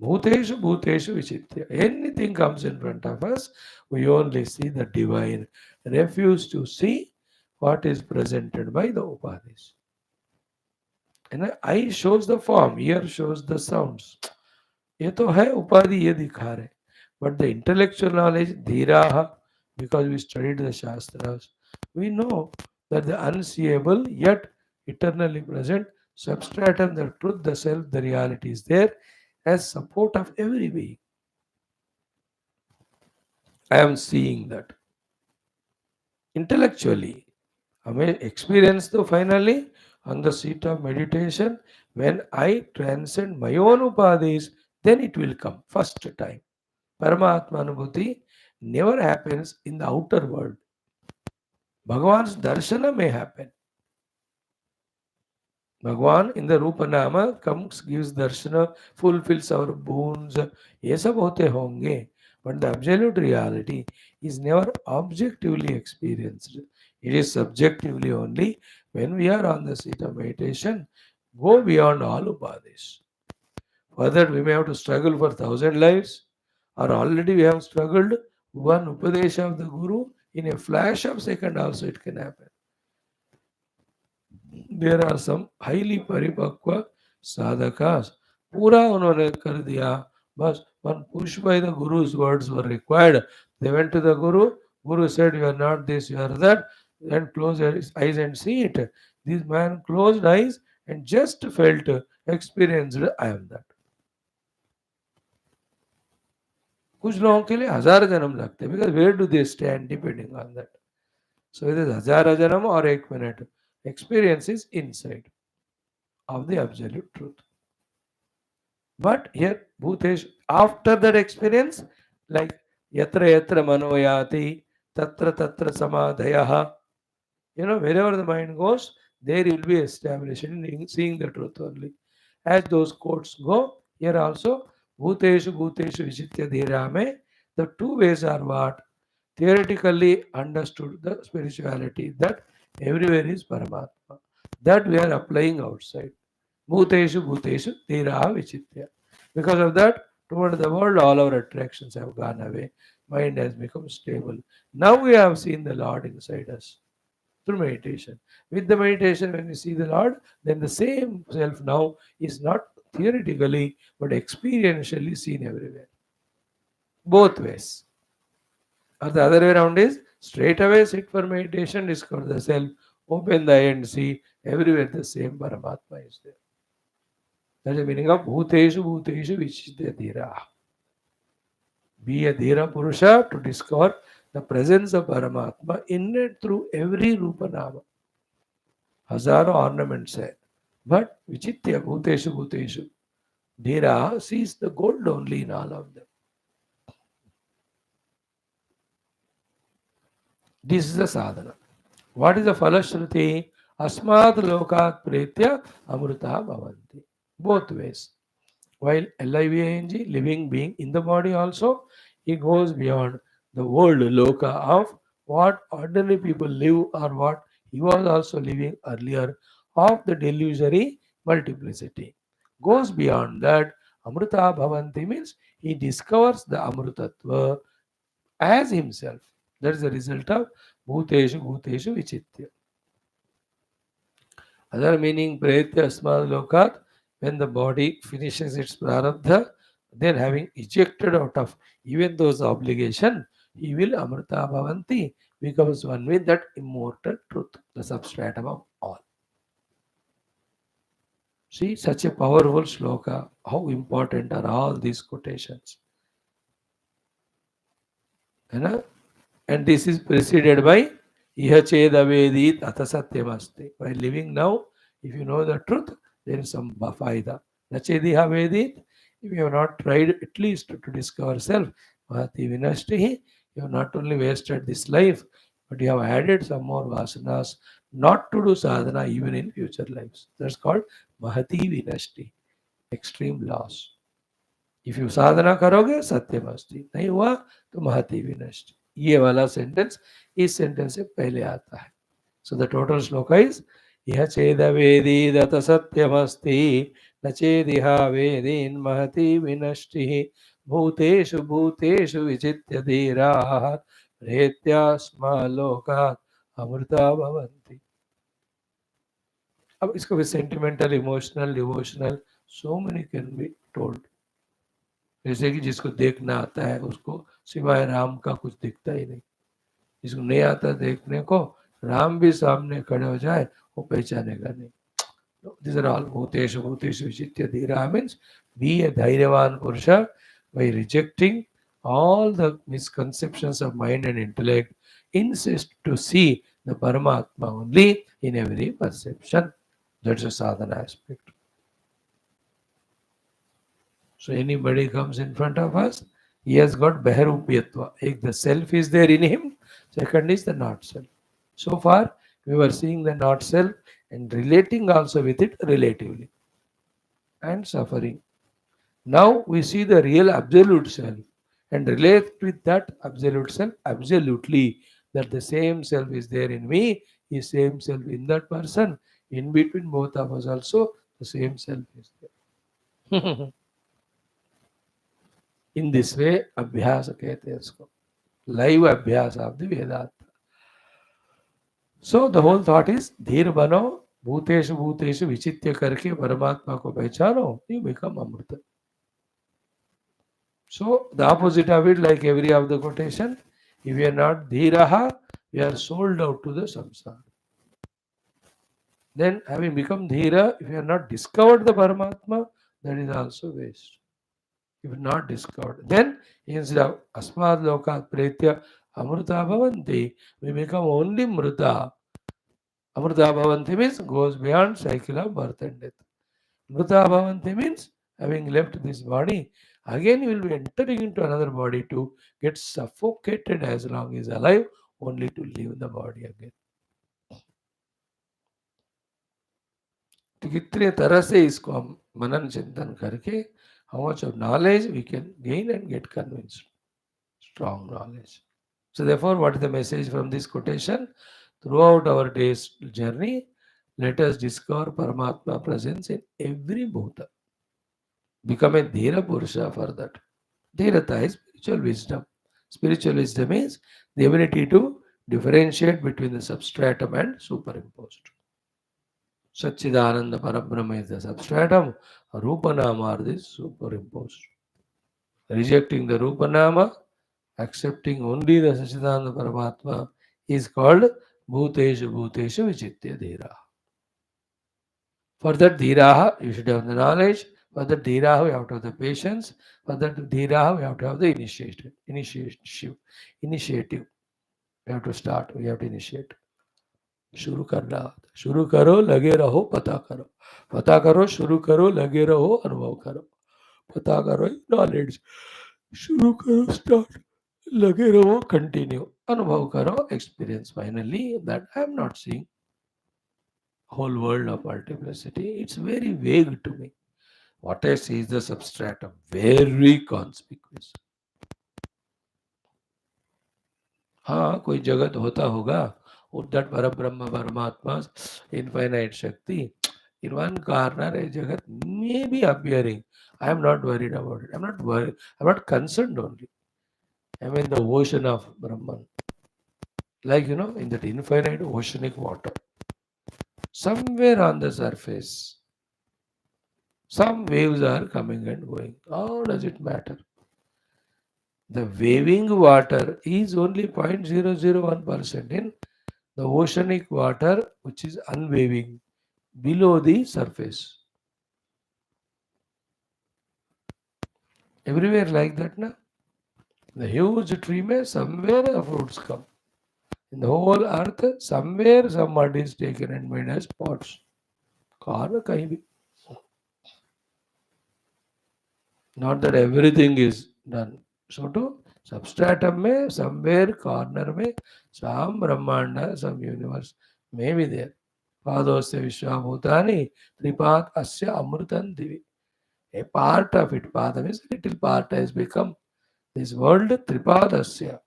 Bhuteshu Bhuteshu Vichitya. Anything comes in front of us, we only see the divine. Refuse to see what is presented by the Upadis. And eye shows the form, ear shows the sounds. ये तो है उपाधि ये दिखा रहे. But the intellectual knowledge, dhiraha, because we studied the Shastras, we know that the unseeable yet eternally present substratum, the truth, the self, the reality is there as support of every being. I am seeing that intellectually. I may experience though finally on the seat of meditation when I transcend my own upadhis, then it will come first time. Paramatma Anubhuti never happens in the outer world. Bhagavan's darshana may happen. भगवान in the रूप नाम comes, gives darshana, fulfills our boons, ये सब होते होंगे. But the absolute reality is never objectively experienced. It is subjectively only when we are on the seat of meditation, go beyond all upadhis. Further, we may have to struggle for 1,000 lives, or already we have struggled one upadesha of the Guru, in a flash of second also it can happen. There are some highly paripakwa sadhakas. पूरा उन्होंने कर दिया. बस one push by the Guru's words were required. They went to the Guru. Guru said, "You are not this, you are that." And close his eyes and see it. This man closed eyes and just felt, experienced, I am that. कुछ लोगों के लिए 1,000 जन्म लगते हैं. Because where do they stand depending on that? So it is 1,000 जन्म or 1 minute. Experience is inside of the absolute truth. But here, Bhutesh, after that experience, like yatra yatra manoyati, tatra tatra samadhayaha, wherever the mind goes, there will be established in seeing the truth only. As those quotes go, here also, Bhuteshu Bhuteshu Vichitya Dhirame, the two ways are what? Theoretically understood the spirituality, that everywhere is Paramatma. That we are applying outside. Bhuteshu Bhuteshu Dhiraha Vichitya. Because of that, toward the world, all our attractions have gone away. Mind has become stable. Now we have seen the Lord inside us through meditation. With the meditation, when we see the Lord, then the same self now is not theoretically but experientially seen everywhere. Both ways. Or the other way around is straight away sit for meditation, discover the self, open the eye and see everywhere the same Paramatma is there. That's the meaning of Bhuteshu Bhuteshu Vichitya Dhira. Be a Dhira Purusha to discover the presence of Paramatma in and through every Rupa Nama. Hazaro ornaments hai. But Vichitya Bhuteshu Bhuteshu Dhira sees the gold only in all of them. This is the sadhana. What is the Falashruti? Asmat Lokat Pretya Amrita Bhavanti. Both ways. While living, living being in the body also, he goes beyond the world loka of what ordinary people live or what he was also living earlier of the delusory multiplicity. Goes beyond that. Amrita Bhavanti means he discovers the Amrutatva as himself. That is the result of Bhuteshu Bhuteshu Vichitya. Other meaning, Pretya Asmad Lokat, when the body finishes its prarabdha, then having ejected out of even those obligations, he will Amrita Bhavanti, becomes one with that immortal truth, the substratum of all. See, such a powerful shloka, how important are all these quotations. And this is preceded by Iha Cheda Vedit Atha Satyamasti. By living now, if you know the truth, there is some faida. Nachediha Vedit, if you have not tried at least to discover self, Mahati Vinashtihi, you have not only wasted this life, but you have added some more vasanas not to do sadhana even in future lives. That's called Mahati Vinashti, extreme loss. If you साधना करोगे सत्यम अस्ति, नहीं हुआ तो महति विनष्टि. ये वाला सेंटेंस इस सेंटेंस से पहले आता है. सो द टोटल श्लोक इज यह चेद वेदीदत सत्यमस्ति न चेदिहा वेदीन महति विनष्टि भूतेषु भूतेषु विचित्य धीराः प्रेत्यास्मा लोकात् अमृता भवन्ति. अब इसको भी sentimental, emotional, devotional, so many can be told. जैसे कि जिसको देखना आता है उसको सिवाय राम का कुछ दिखता ही नहीं. जिसको नहीं आता देखने को, राम भी सामने खड़े हो जाए वो पहचानेगा नहीं. These are all bhuteshu bhuteshu vichitya dhira means be a dhairyavan purusha by rejecting all the misconceptions of mind and intellect. Insist to see the Paramatma only in every perception. That's a sadhana aspect. So anybody comes in front of us, he has got Baharupyatva. If the self is there in him, second is the not self. So far, we were seeing the not self and relating also with it relatively and suffering. Now we see the real absolute self and relate with that absolute self absolutely, that the same self is there in me, is same self in that person. In between both of us also, the same self is there. In this way, अभ्यास कहते हैं इसको, live अभ्यास of the Vedanta. So the whole thought is धीर बनो, भूतेषु भूतेषु विचित्य करके परमात्मा को पहचानो, यू बिकम अमृत. So the opposite of it, like every of the quotation, if you are not dhiraha, you are sold out to the samsara. Then having become dhira, if you are not discovered the Paramatma, that is also waste. If not discovered, then instead of asmad lokat pretya amruta bhavanti, we become only mruta. Amruta bhavanti means goes beyond cycle of birth and death. Mruta bhavanti means having left this body, again you will be entering into another body to get suffocated as long as alive, only to leave the body again. तो कितने तरह से इसको हम मनन चिंतन करके how much of knowledge we can gain and get convinced. Strong knowledge. So therefore, what is the message from this quotation? Throughout our day's journey, let us discover Paramatma presence in every bhuta. Become a Dhira Purusha for that. Dhirata is spiritual wisdom. Spiritual wisdom is the ability to differentiate between the substratum and superimposed. Satchidananda Parabrahma is the substratum, Rupanama are the superimposed. Rejecting the Rupanama, accepting only the Satchidananda Paramatma is called Bhuteshu Bhuteshu Vichitya Dhira. For that Dhiraha, you should have the knowledge. For that Dhiraha, you have to have the patience. For that Dhiraha, you have to have the initiative. Initiative. We have to start. We have to initiate. शुरू करना होता. शुरू करो, लगे रहो, पता करो. पता करो, शुरू करो, लगे रहो, अनुभव करो. पता करो, knowledge. शुरू करो, start. लगे रहो, continue. अनुभव करो, experience. Finally, that I am not seeing whole world of multiplicity. It's very vague to me. What I see is the substratum, very conspicuous. हाँ, कोई जगत होता होगा, that Parabrahma, Paramatma, infinite Shakti, in one corner a jagat may be appearing. I am not worried about it. I'm not worried. I'm not concerned only. I'm in the ocean of Brahman. Like, in that infinite oceanic water. Somewhere on the surface, some waves are coming and going. How does it matter? The waving water is only 0.001% in the oceanic water, which is unwaving below the surface. Everywhere like that, na? The huge tree may somewhere the fruits come. In the whole earth, somewhere some mud is taken and made as pots. Kahin bhi. Not that everything is done. So to Substratum में somewhere corner में some Brahmanda, some universe may be there. Padosya Vishwabhutani Tripat Asya Amrutan Divi. A part of it, Pada means little part has become this world Tripadasya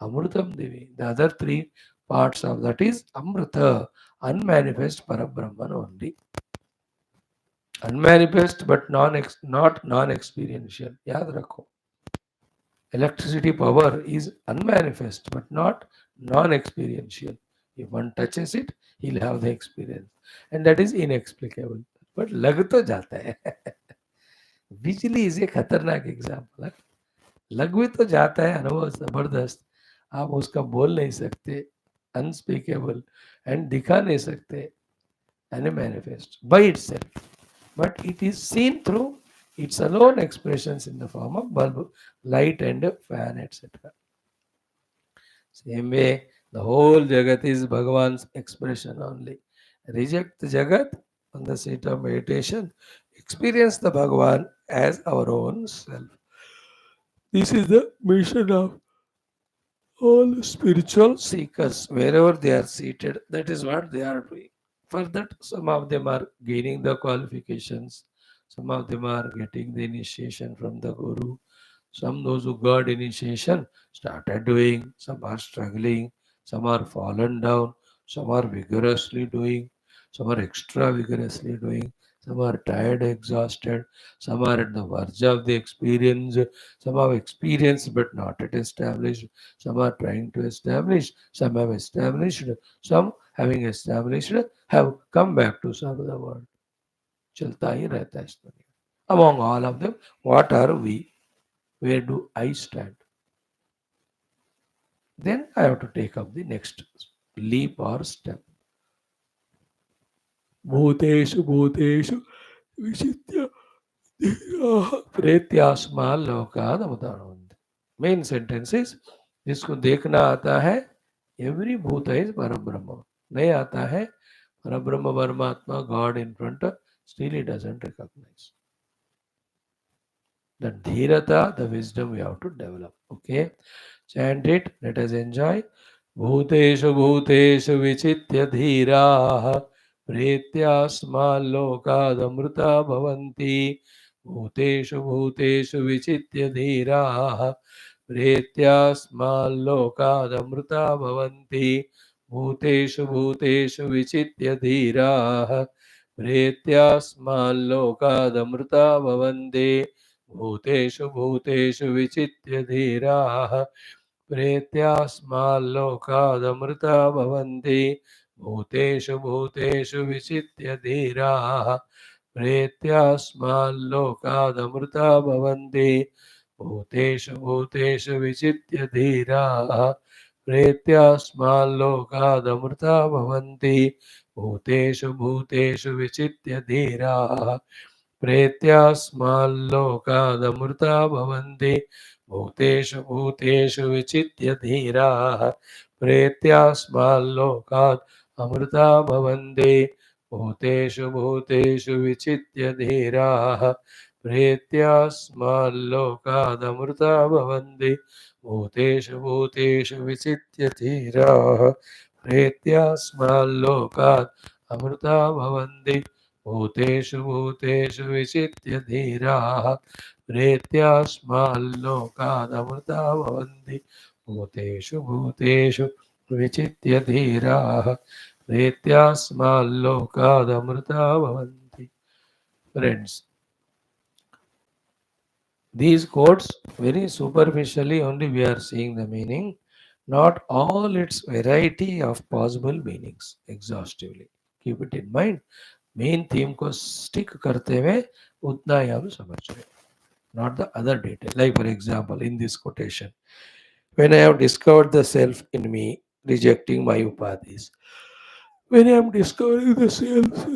Amrutam Divi. The other three parts of that is Amrita, unmanifest Parabrahman only. Unmanifest but not non-experiential. याद रखो. Electricity power is unmanifest but not non-experiential. If one touches it, he'll have the experience. And that is inexplicable. But लग तो जाता है. बिजली is a खतरनाक example है. लग भी तो जाता है, अनुभव जबरदस्त. आप उसका बोल नहीं सकते, अनस्पीकेबल, एंड दिखा नहीं सकते, unmanifest by itself. But it is seen through its alone expressions in the form of bulb, light and fan, etc. Same way, the whole Jagat is Bhagavan's expression only. Reject the Jagat on the seat of meditation, experience the Bhagavan as our own self. This is the mission of all spiritual seekers, wherever they are seated, that is what they are doing. For that, some of them are gaining the qualifications, some of them are getting the initiation from the Guru, some those who got initiation started doing, some are struggling, some are fallen down, some are vigorously doing, some are extra vigorously doing, some are tired, exhausted, some are at the verge of the experience, some have experienced but not yet established, some are trying to establish, some have established, some having established have come back to serve the world. चलता ही रहता है इस दुनिया. Among all of them, what are we? Where do I stand? Then I have to take up the next leap or step. Bhuteshu Bhuteshu Vishitya प्रेत्यास्मा लोकाद अवतारवंत. Main sentence is जिसको देखना आता है, एवरी भूत इज परब्रह्म. नहीं आता है परब्रह्म परमात्मा God in front, still he doesn't recognise. The dhirata, the wisdom we have to develop. Okay, chant it. Let us enjoy. Bhuteshu Bhuteshu Vichitya Dhiraha Pretyasma Lokadamruta Bhavanti. Bhuteshu Bhuteshu Vichitya Dhiraha Pretyasma Lokadamruta Bhavanti. Bhuteshu Bhuteshu Vichitya Dhiraha Pretyasma Lokadamruta Bhavanti. भूतेषु भूतेषु विचित्य धीराः प्रेत्यास्माल्लोकादमृता भवन्ति. भूतेषु भूतेषु विचित्य धीराः प्रेत्यास्माल्लोकादमृता भवन्ति. भूतेषु भूतेषु विचित्य धीराः प्रेत्यास्माल्लोकादमृता भवन्ति. भूतेषु भूतेषु विचित्य धीराः प्रेत्यास्माल्लोकादमृता भवन्ति. भूतेषु भूतेषु विचित्य धीराः प्रेत्यास्माल्लोकात् अमृता भवन्ति. भूतेषु भूतेषु विचित्य धीराः प्रेत्यास्माल्लोकादमृता भवन्ति. भूतेषु भूतेषु विचित्य धीराः प्रेत्यास्माल्लोकात् अमृता भवन्ति. भूतेषु भूतेषु विचित्य धीराः प्रेत्यास्माल्लोकादमृता भवन्ति. भूतेषु भूतेषु विचित्य धीराः प्रेत्यास्माल्लोकादमृता भवन्ति. Friends, these quotes very superficially only we are seeing the meaning, not all its variety of possible meanings exhaustively. Keep it in mind. Main theme को स्टिक करते हुए उतना ही हम समझ रहे, not the other detail. Like for example, in this quotation, when I have discovered the self in me, rejecting my upadhis, when I am discovering the self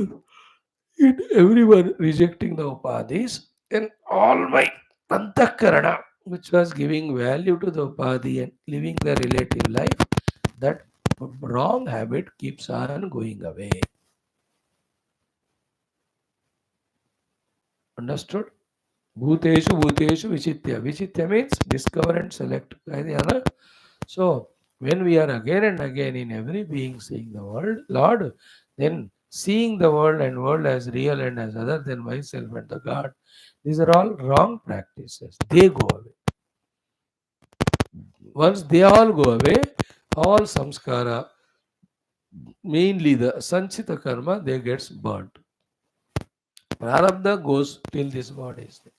in everyone, rejecting the upadhis, then all my antakarana, which was giving value to the upadhi and living the relative life, that wrong habit keeps on going away. Understood? Bhuteshu Bhuteshu Vichitya. Vichitya means discover and select. So when we are again and again in every being seeing the world, Lord, then seeing the world and world as real and as other than myself and the God, these are all wrong practices. They go away. Once they all go away, all samskara, mainly the sanchita karma, they gets burnt. Prarabdha goes till this body is there.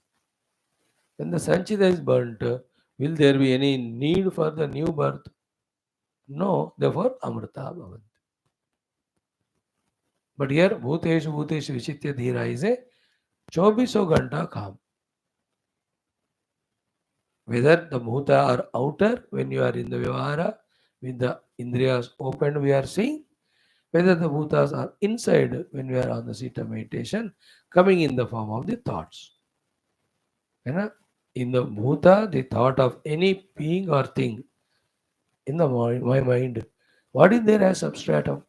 When the sanchita is burnt, will there be any need for the new birth? No, therefore amrita bhavanti. But here bhuteshu bhuteshu vichitya dhira is a 24 घंटा काम. Whether the bhuta are outer when you are in the vyavahara, with the indriyas open we are seeing, whether the bhutas are inside when we are on the seat of meditation, coming in the form of the thoughts. In the bhuta, the thought of any being or thing in the my mind, what is there as substratum?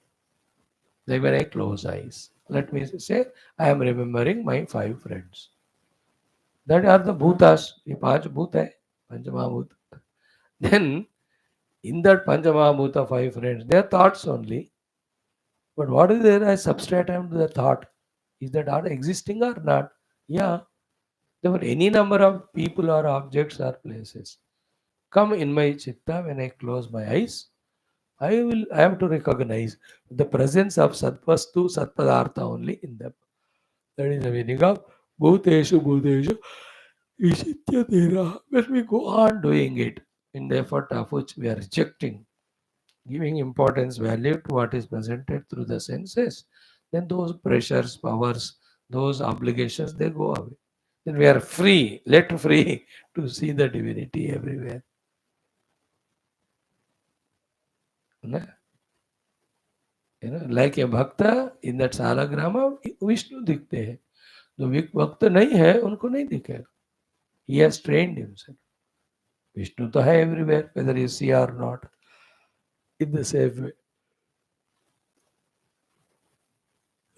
Like when I close eyes, let me say, I am remembering my 5 friends. That are the bhutas. ये 5 bhut hai, Panchamahabhuta. Then, in that Panchamahabhuta 5 friends, they are thoughts only. But what is there as substratum to the thought? Is the thought existing or not? Yeah. Therefore, any number of people or objects or places come in my chitta when I close my eyes. I have to recognize the presence of Satvastu, Satpadartha only in them. That is the meaning of Bhuteshu Bhuteshu Ishitya Dhira. When we go on doing it in the effort of which we are rejecting, giving importance, value to what is presented through the senses, then those pressures, powers, those obligations, they go away. Then we are free, let free to see the divinity everywhere. ना? Like a bhakta in that salagrama, Vishnu दिखते हैं. जो भक्त नहीं है उनको नहीं दिखेगा. He has trained himself. Vishnu तो है everywhere, whether you see or not. In the same way.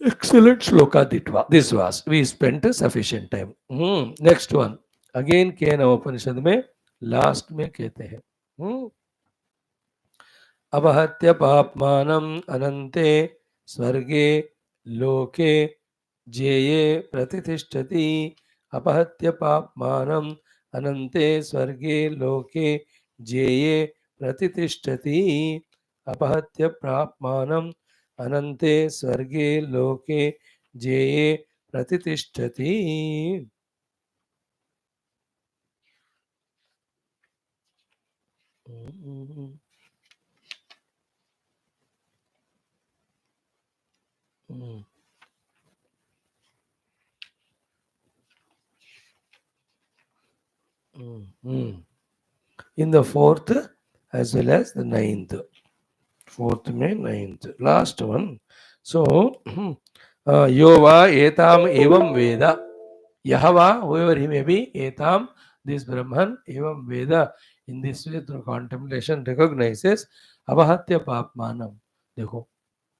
Excellent shloka this was. We spent a sufficient time. Next one. Again केन उपनिषद में लास्ट में कहते हैं अपहत्य पापमानम अनंते स्वर्गे लोके जेये प्रतिष्ठति अपहत्य पापमानम अनंते स्वर्गे लोके जेये प्रतिष्ठति अपहत्य पापमानम अनंते स्वर्गे लोके जेये प्रतिष्ठति. In the 4th as well as the 9th. 4th May, 9th. Last one. So, Yova etam evam veda. Yahava, whoever he may be, etam, this Brahman, evam veda, in this way through contemplation recognizes abahatya papmanam. Dekho,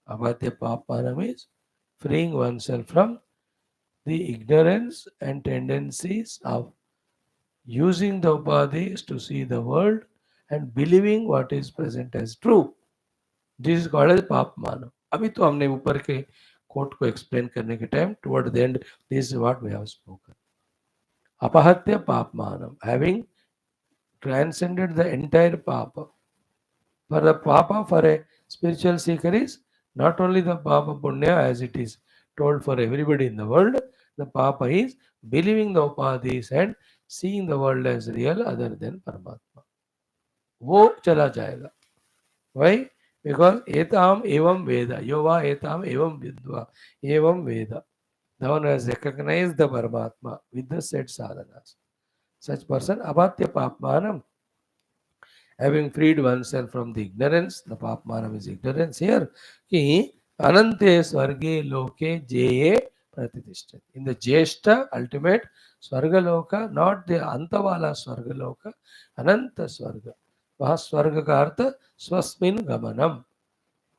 abahatya papmanam is freeing oneself from the ignorance and tendencies of using the upadhis to see the world and believing what is present as true. This is called as पाप मानव. अभी तो हमने ऊपर के coat को explain करने के time toward the end this is what we have spoken. अपहत्य पाप मानव, having transcended the entire papa. For the papa for a spiritual seeker is not only the papa punya as it is told for everybody in the world. The papa is believing the upadhis and seeing the world as real other than Paramatma. वो चला जाएगा. Why? Because etam evam veda. Yova etam evam vidva. Evam veda. The one who has recognized the Paramatma with the said sadhanas. Such person, abatya papmanam, having freed oneself from the ignorance, the papmanam is ignorance here, ki anante swarge loke jeye pratitishta. In the jeshta, ultimate swargaloka, not the antavala swargaloka, ananta swarga. वहाँ स्वर्ग का अर्थ स्वस्मिन गमनम.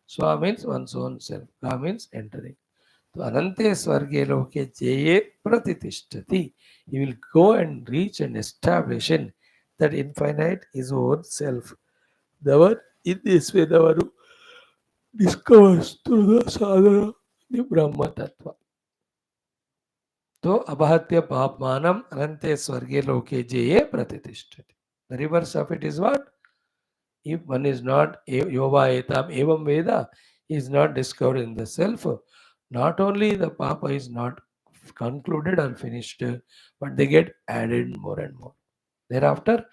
Swa means one's own self. Ga means entering. So Anante Swarge Loke Jeye Pratitishthati. He will go and reach and establish in that infinite his own self. The one in this way, the one who discovers through the sadhana the Brahma Tattva. So Abhatya Papmanam Anante Swarge Loke Jeye Pratitishthati. The reverse of it is what? If one is not Yova Etam Evam Veda, he is not discovered in the self. Not only the Papa is not concluded or finished, but they get added more and more. Thereafter,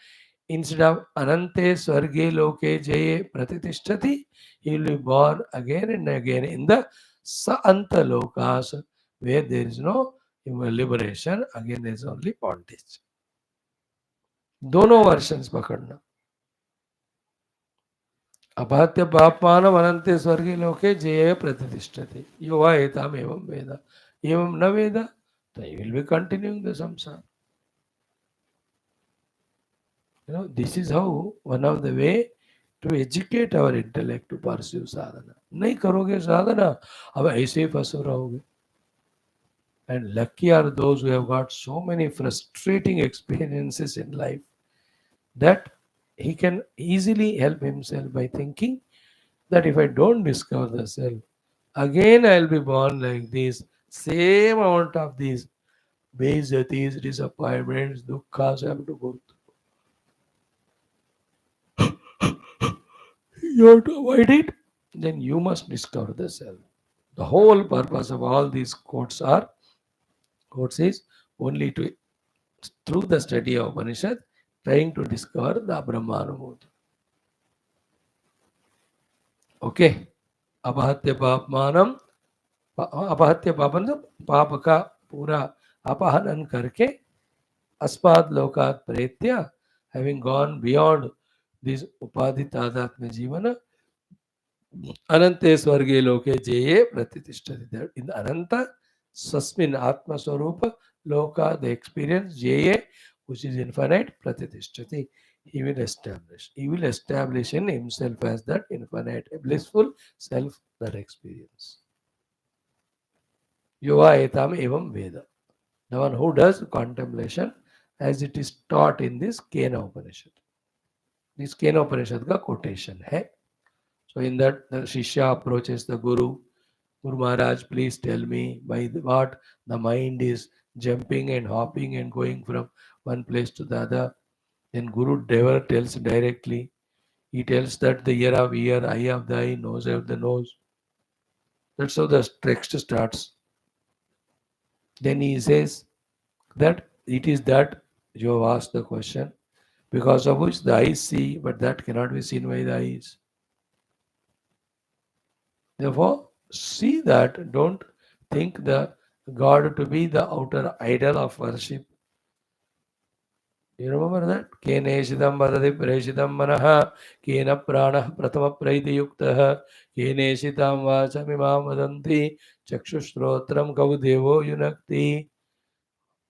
instead of Anante Swarge Loke Jaye Pratitishthati, he will be born again and again in the Sa Anta Lokas, where there is no liberation, again there is only bondage. दोनों वर्षन्स पकड़ना. अपात्य पापमानम अनंते स्वर्गे लोके जय प्रतिष्ठते यो वा एताम एवं वेद एवं न वेद तो he will be continuing the samsara. This is how one of the way to educate our intellect to pursue sadhana. नहीं करोगे साधना अब ऐसे ही फंसे रहोगे. And lucky are those who have got so many frustrating experiences in life that he can easily help himself by thinking that if I don't discover the self, again I'll be born like this, same amount of these bejatis, disappointments, dukkhas I have to go through. You have to avoid it, then you must discover the self. The whole purpose of all these quotes is only to, through the study of Upanishad, trying to discover the Brahmanubhuti. Okay. Abahatya papmanam. अपहत्य पापन पाप का पूरा अपहरण करके अस्मात् लोकात् प्रेत्य having gone beyond this उपाधि तादात्म्य जीवन अनंते स्वर्गे लोके जेये प्रतिष्ठति. In Ananta Sasmin Atma Swarupa Loka, the experience Jeye, which is infinite, Pratitishthati. He will establish. He will establish in himself as that infinite, blissful self, that experience. Yuva etam evam Veda. The one who does contemplation as it is taught in this Kena Upanishad. This Kena Upanishad ka quotation hai. So in that the Shishya approaches the Guru. Guru Maharaj, please tell me by what the mind is jumping and hopping and going from one place to the other. Then Guru never tells directly. He tells that the ear of ear, eye of the eye, nose of the nose. That's how the text starts. Then he says that it is that you have asked the question, because of which the eyes see, but that cannot be seen by the eyes. Therefore, see that, don't think the God to be the outer idol of worship. You remember that? Keneshidam vadati preshidam manaha, kena prana pratama praiti yuktaha, keneshitam vachamimam vadanti, chakshushrotram kaudevo yunakti.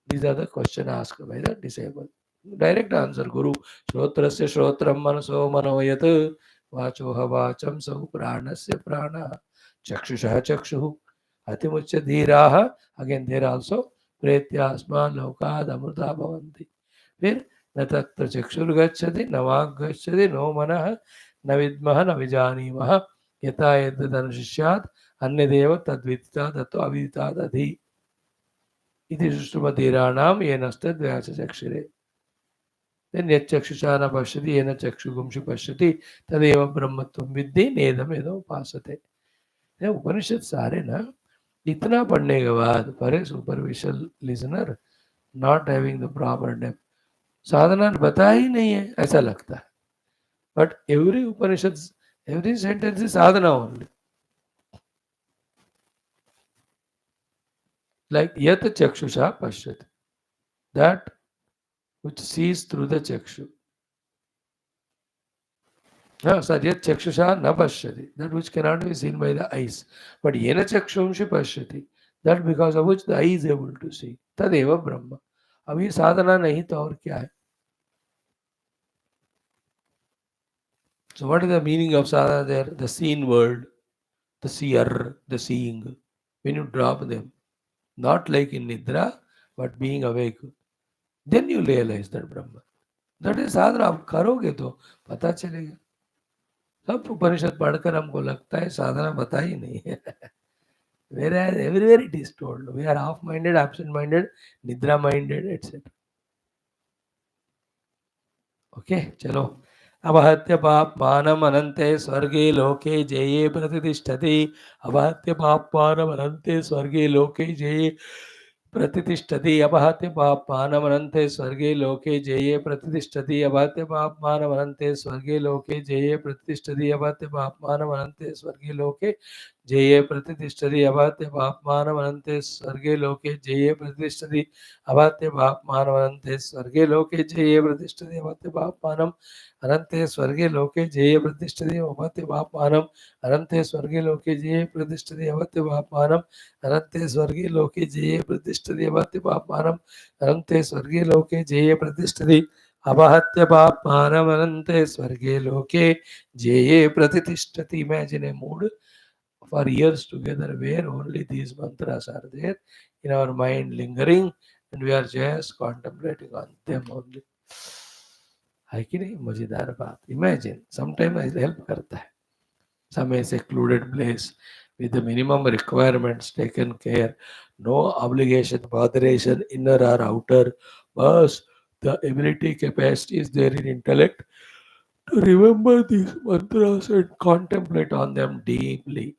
These are the questions asked by the disciple. Direct answer, Guru. Shrotrasya shrotram manaso manoyat, vachoha vacham sau pranasya prana, chakshusha chakshu, atimucha dhiraha. Again, there also, pretyasman lokad amruta bhavanti. फिर न तत्र चक्षुर गच्छति न वाक् गच्छति no मनः न विद्मः न विजानीमः यथा एतदनुशिष्यात् अन्यदेव तद्विदिता तत्त्व अविदितात् अधि इति सुष्टुमतीराणां येन तद्व्यासचक्षुरे. then यच्चक्षुषा न पश्यति येन चक्षुगुंषि पश्यति तदेव ब्रह्मत्वं विद्धि नेदमेदो उपासते. उपनिषद सारे ना इतना पढ़ने के बाद for a superficial listener not having the proper depth, साधना बताया ही नहीं है ऐसा लगता है. But every Upanishad, every sentence is sadhana only. Like यत चक्षुषा पश्यति, that which sees through the chakshu. No, sir, yet chakshusha na pashyati, that which cannot be seen by the eyes. But yena chakshumshi pashyati, that because of which the eye is able to see. Tadeva Brahma. अब ये साधना नहीं तो और क्या है? So what is the meaning of sadhana there? The seen world, the seer, the seeing. when you drop them, not like in Nidra, but being awake. Then you realize that Brahman. That is साधना. आप करोगे तो पता चलेगा. सब उपनिषद पढ़कर हमको लगता है साधना बता ही नहीं है. Whereas everywhere it is told, we are half-minded, absent-minded, nidra-minded, etc. Okay चलो. अवहत्य पापमानम अनंते स्वर्गे लोके जये प्रतिष्ठति. अवहत्य पापमानम अनंते स्वर्गे लोके जये प्रतिष्ठति. अपहत्य पापमानमनन्ते स्वर्गे लोके जये प्रतिष्ठति. अपहत्य पापमानमनन्ते स्वर्गे लोके जये प्रतिष्ठति. अपहत्य पापमानमनन्ते स्वर्गे लोके जये प्रतिष्ठति. अपहत्य पापमानमनन्ते स्वर्गे लोके जये प्रतिष्ठति. अपहत्य पापमानमनन्ते स्वर्गे लोके जये प्रतिष्ठति. अपहत्य पापमानम अनंते स्वर्गे लोके जये प्रतिष्ठति. अपहत्य पापमानम अनंते स्वर्गे लोके जये प्रतिष्ठति. अपहत्य पापमानम अनंते स्वर्गे लोके जये प्रतिष्ठति. अपहत्य पापमानम अनंते स्वर्गे लोके जये प्रतिष्ठति. अपहत्य पापमानम अनंते स्वर्गे लोके जये प्रतिष्ठति. Imagine a mood for years together where only these mantras are there in our mind lingering and we are just contemplating on them only. है कि नहीं? मजेदार बात. Imagine, sometimes help करता है. Some a secluded place with the minimum requirements taken care, no obligation, botheration, inner or outer, but the ability, capacity is there in intellect to remember these mantras and contemplate on them deeply.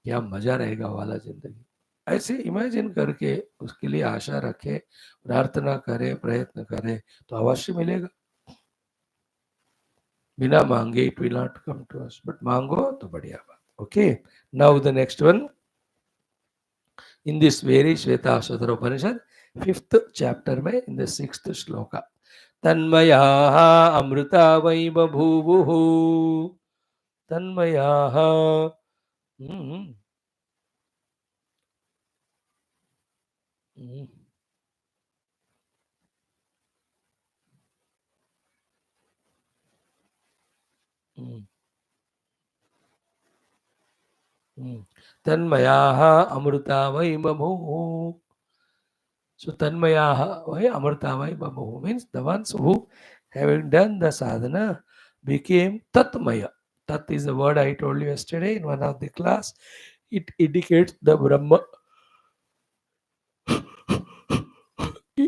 क्या मजा रहेगा वाला जिंदगी. ऐसे imagine करके उसके लिए आशा रखे, प्रार्थना करे, प्रयत्न करे तो अवश्य मिलेगा. बिना मांगे it will not come to us, but मांगो तो बढ़िया बात. Okay, now the next one in this very Shwethashwathara Upanishad, 5th chapter में in the 6th shloka, तन्मयाः Amrita why बभूवुः. तन्मयाः तन्मयाः Amrita why बभूवुः. So tanmayaha vai amrtavai babahu means the ones who having done the sadhana became tatmaya. Tat is the word I told you yesterday in one of the class. It indicates the Brahma.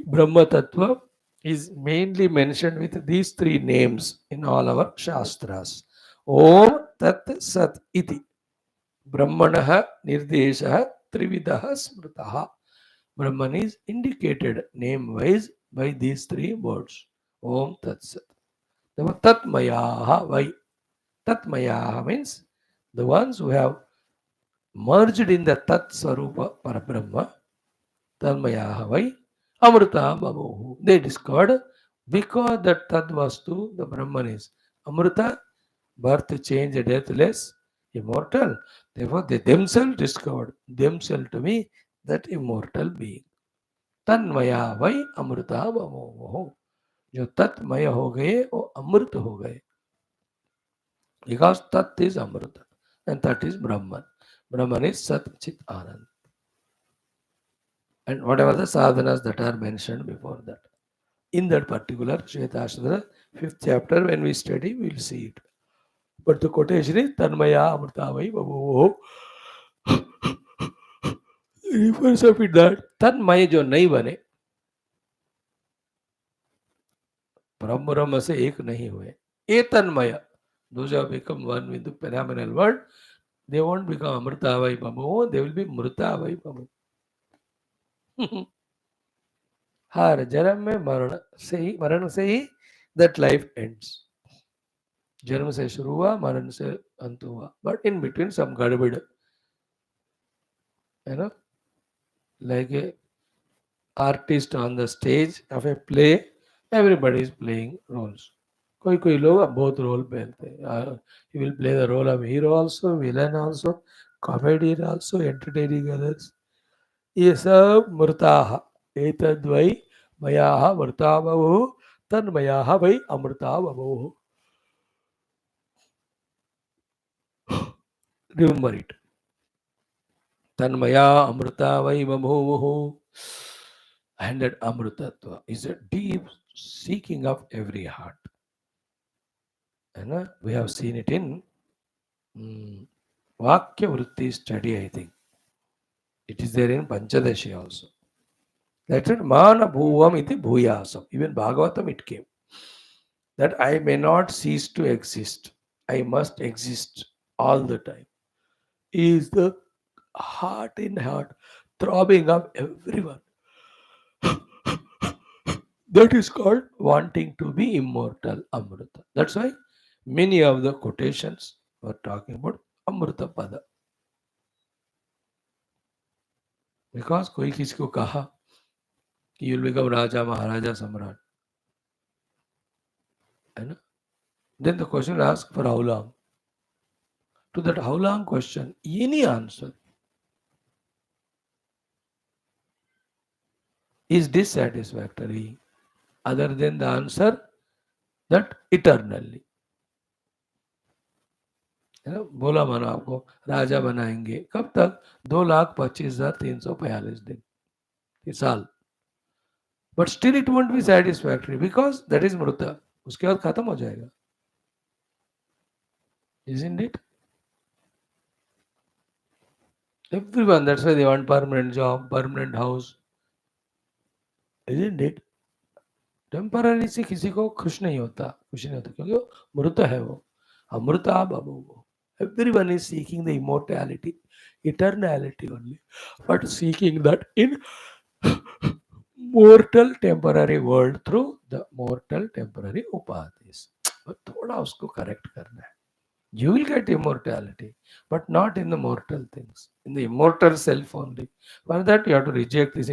Brahma Tattva is mainly mentioned with these three names in all our Shastras. Om Tat Sat Iti. Brahmanaha Nirdeshaha Trividaha Smritaha. Brahman is indicated name-wise by these three words. Om Tat Sat. The Tatmayaha Vai. Tatmayaha means the ones who have merged in the Tat Sarupa Parabrahma. Tatmayaha Vai. Amrita Babu. They discovered because that Tat Vastu, the Brahman is Amrita, birth, change, deathless, immortal. Therefore, they themselves discovered themselves to be that immortal being. Tanmaya वही अमृता बमो. जो तत्मय हो गए वो अमृत हो गए. Because tat is amrita and that is Brahman. Brahman is Sat Chit Anand. And whatever the sadhanas that are mentioned before that. In that particular Shwethashwathara 5th chapter, when we study, we will see it. But the quotation is Tanmaya Amrita Vai Babo. Refers of it that Tanmaya जो नहीं बने, ब्रह्म से एक नहीं हुए. ए तन्मय. Those who have become one with the phenomenal world, they won't become Amrita Vai Babo, they will be Mrita Vai Babo. हर जन्म में मरण से ही that life ends. जन्म से शुरू हुआ, मरण से अंत हुआ. But in between some गड़बड़, you know, like a artist on the stage of a play, everybody is playing roles. कोई लोग बहुत रोल पहनते हैं. He will play the role of hero also, villain also, comedian also, entertaining others. ये सब मृताः. एतद्वै मयाः मृता बभूव तन्मयाः वै अमृता बभूव. Remember it. Tanmaya Amrita Vai Babhuvuhu. And that Amritatva is a deep seeking of every heart. And we have seen it in Vakya Vritti study, I think. It is there in Panchadashi also. That's it. Mana Bhuvam iti Bhuyasam. Even Bhagavatam it came. That I may not cease to exist. I must exist all the time. Is the heart in heart throbbing of everyone. That is called wanting to be immortal, Amrita. That's why many of the quotations were talking about Amrita Pada. Because कोई किसी को कहा कि you will become Raja, Maharaja, Samrat. Then the question asked for how long? To that how long question, any answer is dissatisfactory other than the answer that eternally. बोला मानो आपको राजा बनाएंगे कब तक 2,25,345 दिन साल. But still it won't be satisfactory because that is mruta. उसके बाद खत्म हो जाएगा. Isn't it? Everyone, that's why they want permanent job, permanent house. Isn't it? Temporary से किसी को खुश नहीं होता क्योंकि वो मृत है. वो अमृता बाबू वो. Everyone is seeking the immortality, eternality only, but seeking that in mortal temporary world through the mortal temporary upadhis. थोड़ा उसको करेक्ट करना है. You will get immortality, but not in the mortal things, in the immortal self only. For that, you have to reject this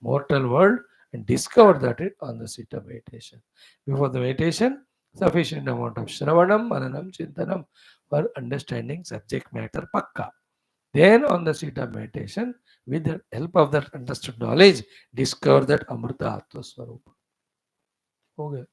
mortal world and discover that it on the seat of meditation. Before the meditation, sufficient amount of Shravanam, Mananam, Chintanam for understanding subject matter pakka. Then on the seat of meditation, with the help of that understood knowledge, discover that Amrita Atma Swarupa. Okay.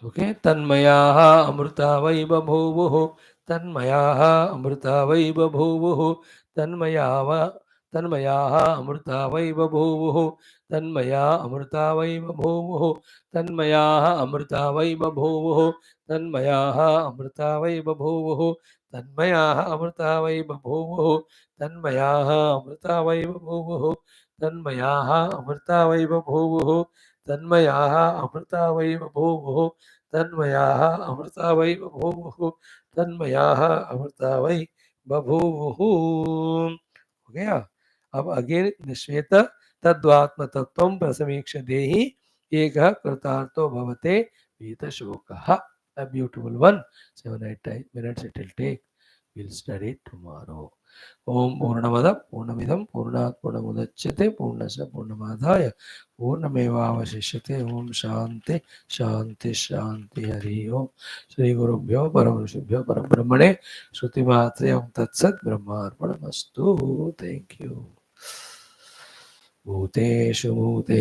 Okay, Tanmayaha Amrita Vai Babhuvuhu, Tanmayaha Amrita Vai Babhuvuhu, Tanmayaha Amrita Vai Babhuvuhu, Tanmaya Amrita Vai Babhuvuhu, Tanmayaha Amrita Vai Babhuvuhu, Tanmayaha Amrita Vai Babhuvuhu, Tanmayaha Amrita Vai Babhuvuhu, Tanmayaha Amrita Vai Babhuvuhu, Tanmayaha Amrita Vai Babhuvuhu, Tanmayaha Amrita Vai Babhuvuhu, तन्मयाः Amrita वै बभूवुः तन्मयाः अमृता वै बभूवुः. हो गया. अब again श्वेत तद्वात्म तत्वं प्रसमीक्ष देहि एकः कृतार्थो भवते वीतशोकः. A beautiful one. 7-8 minutes it will take. We'll study it tomorrow. ओम पूर्णमदः पूर्णमिदं पूर्णात् पूर्णमुदच्यते पूर्णस्य पूर्णमादाय पूर्णमेवावशिष्यते. ओम शांति शांति शांति. हरि ओम. श्री गुरुभ्यो परमऋषिभ्यो परब्रह्मणे श्रुतिमात्रे ओम तत्सत् ब्रह्मार्पणमस्तु. Thank you. भूतेषु भूते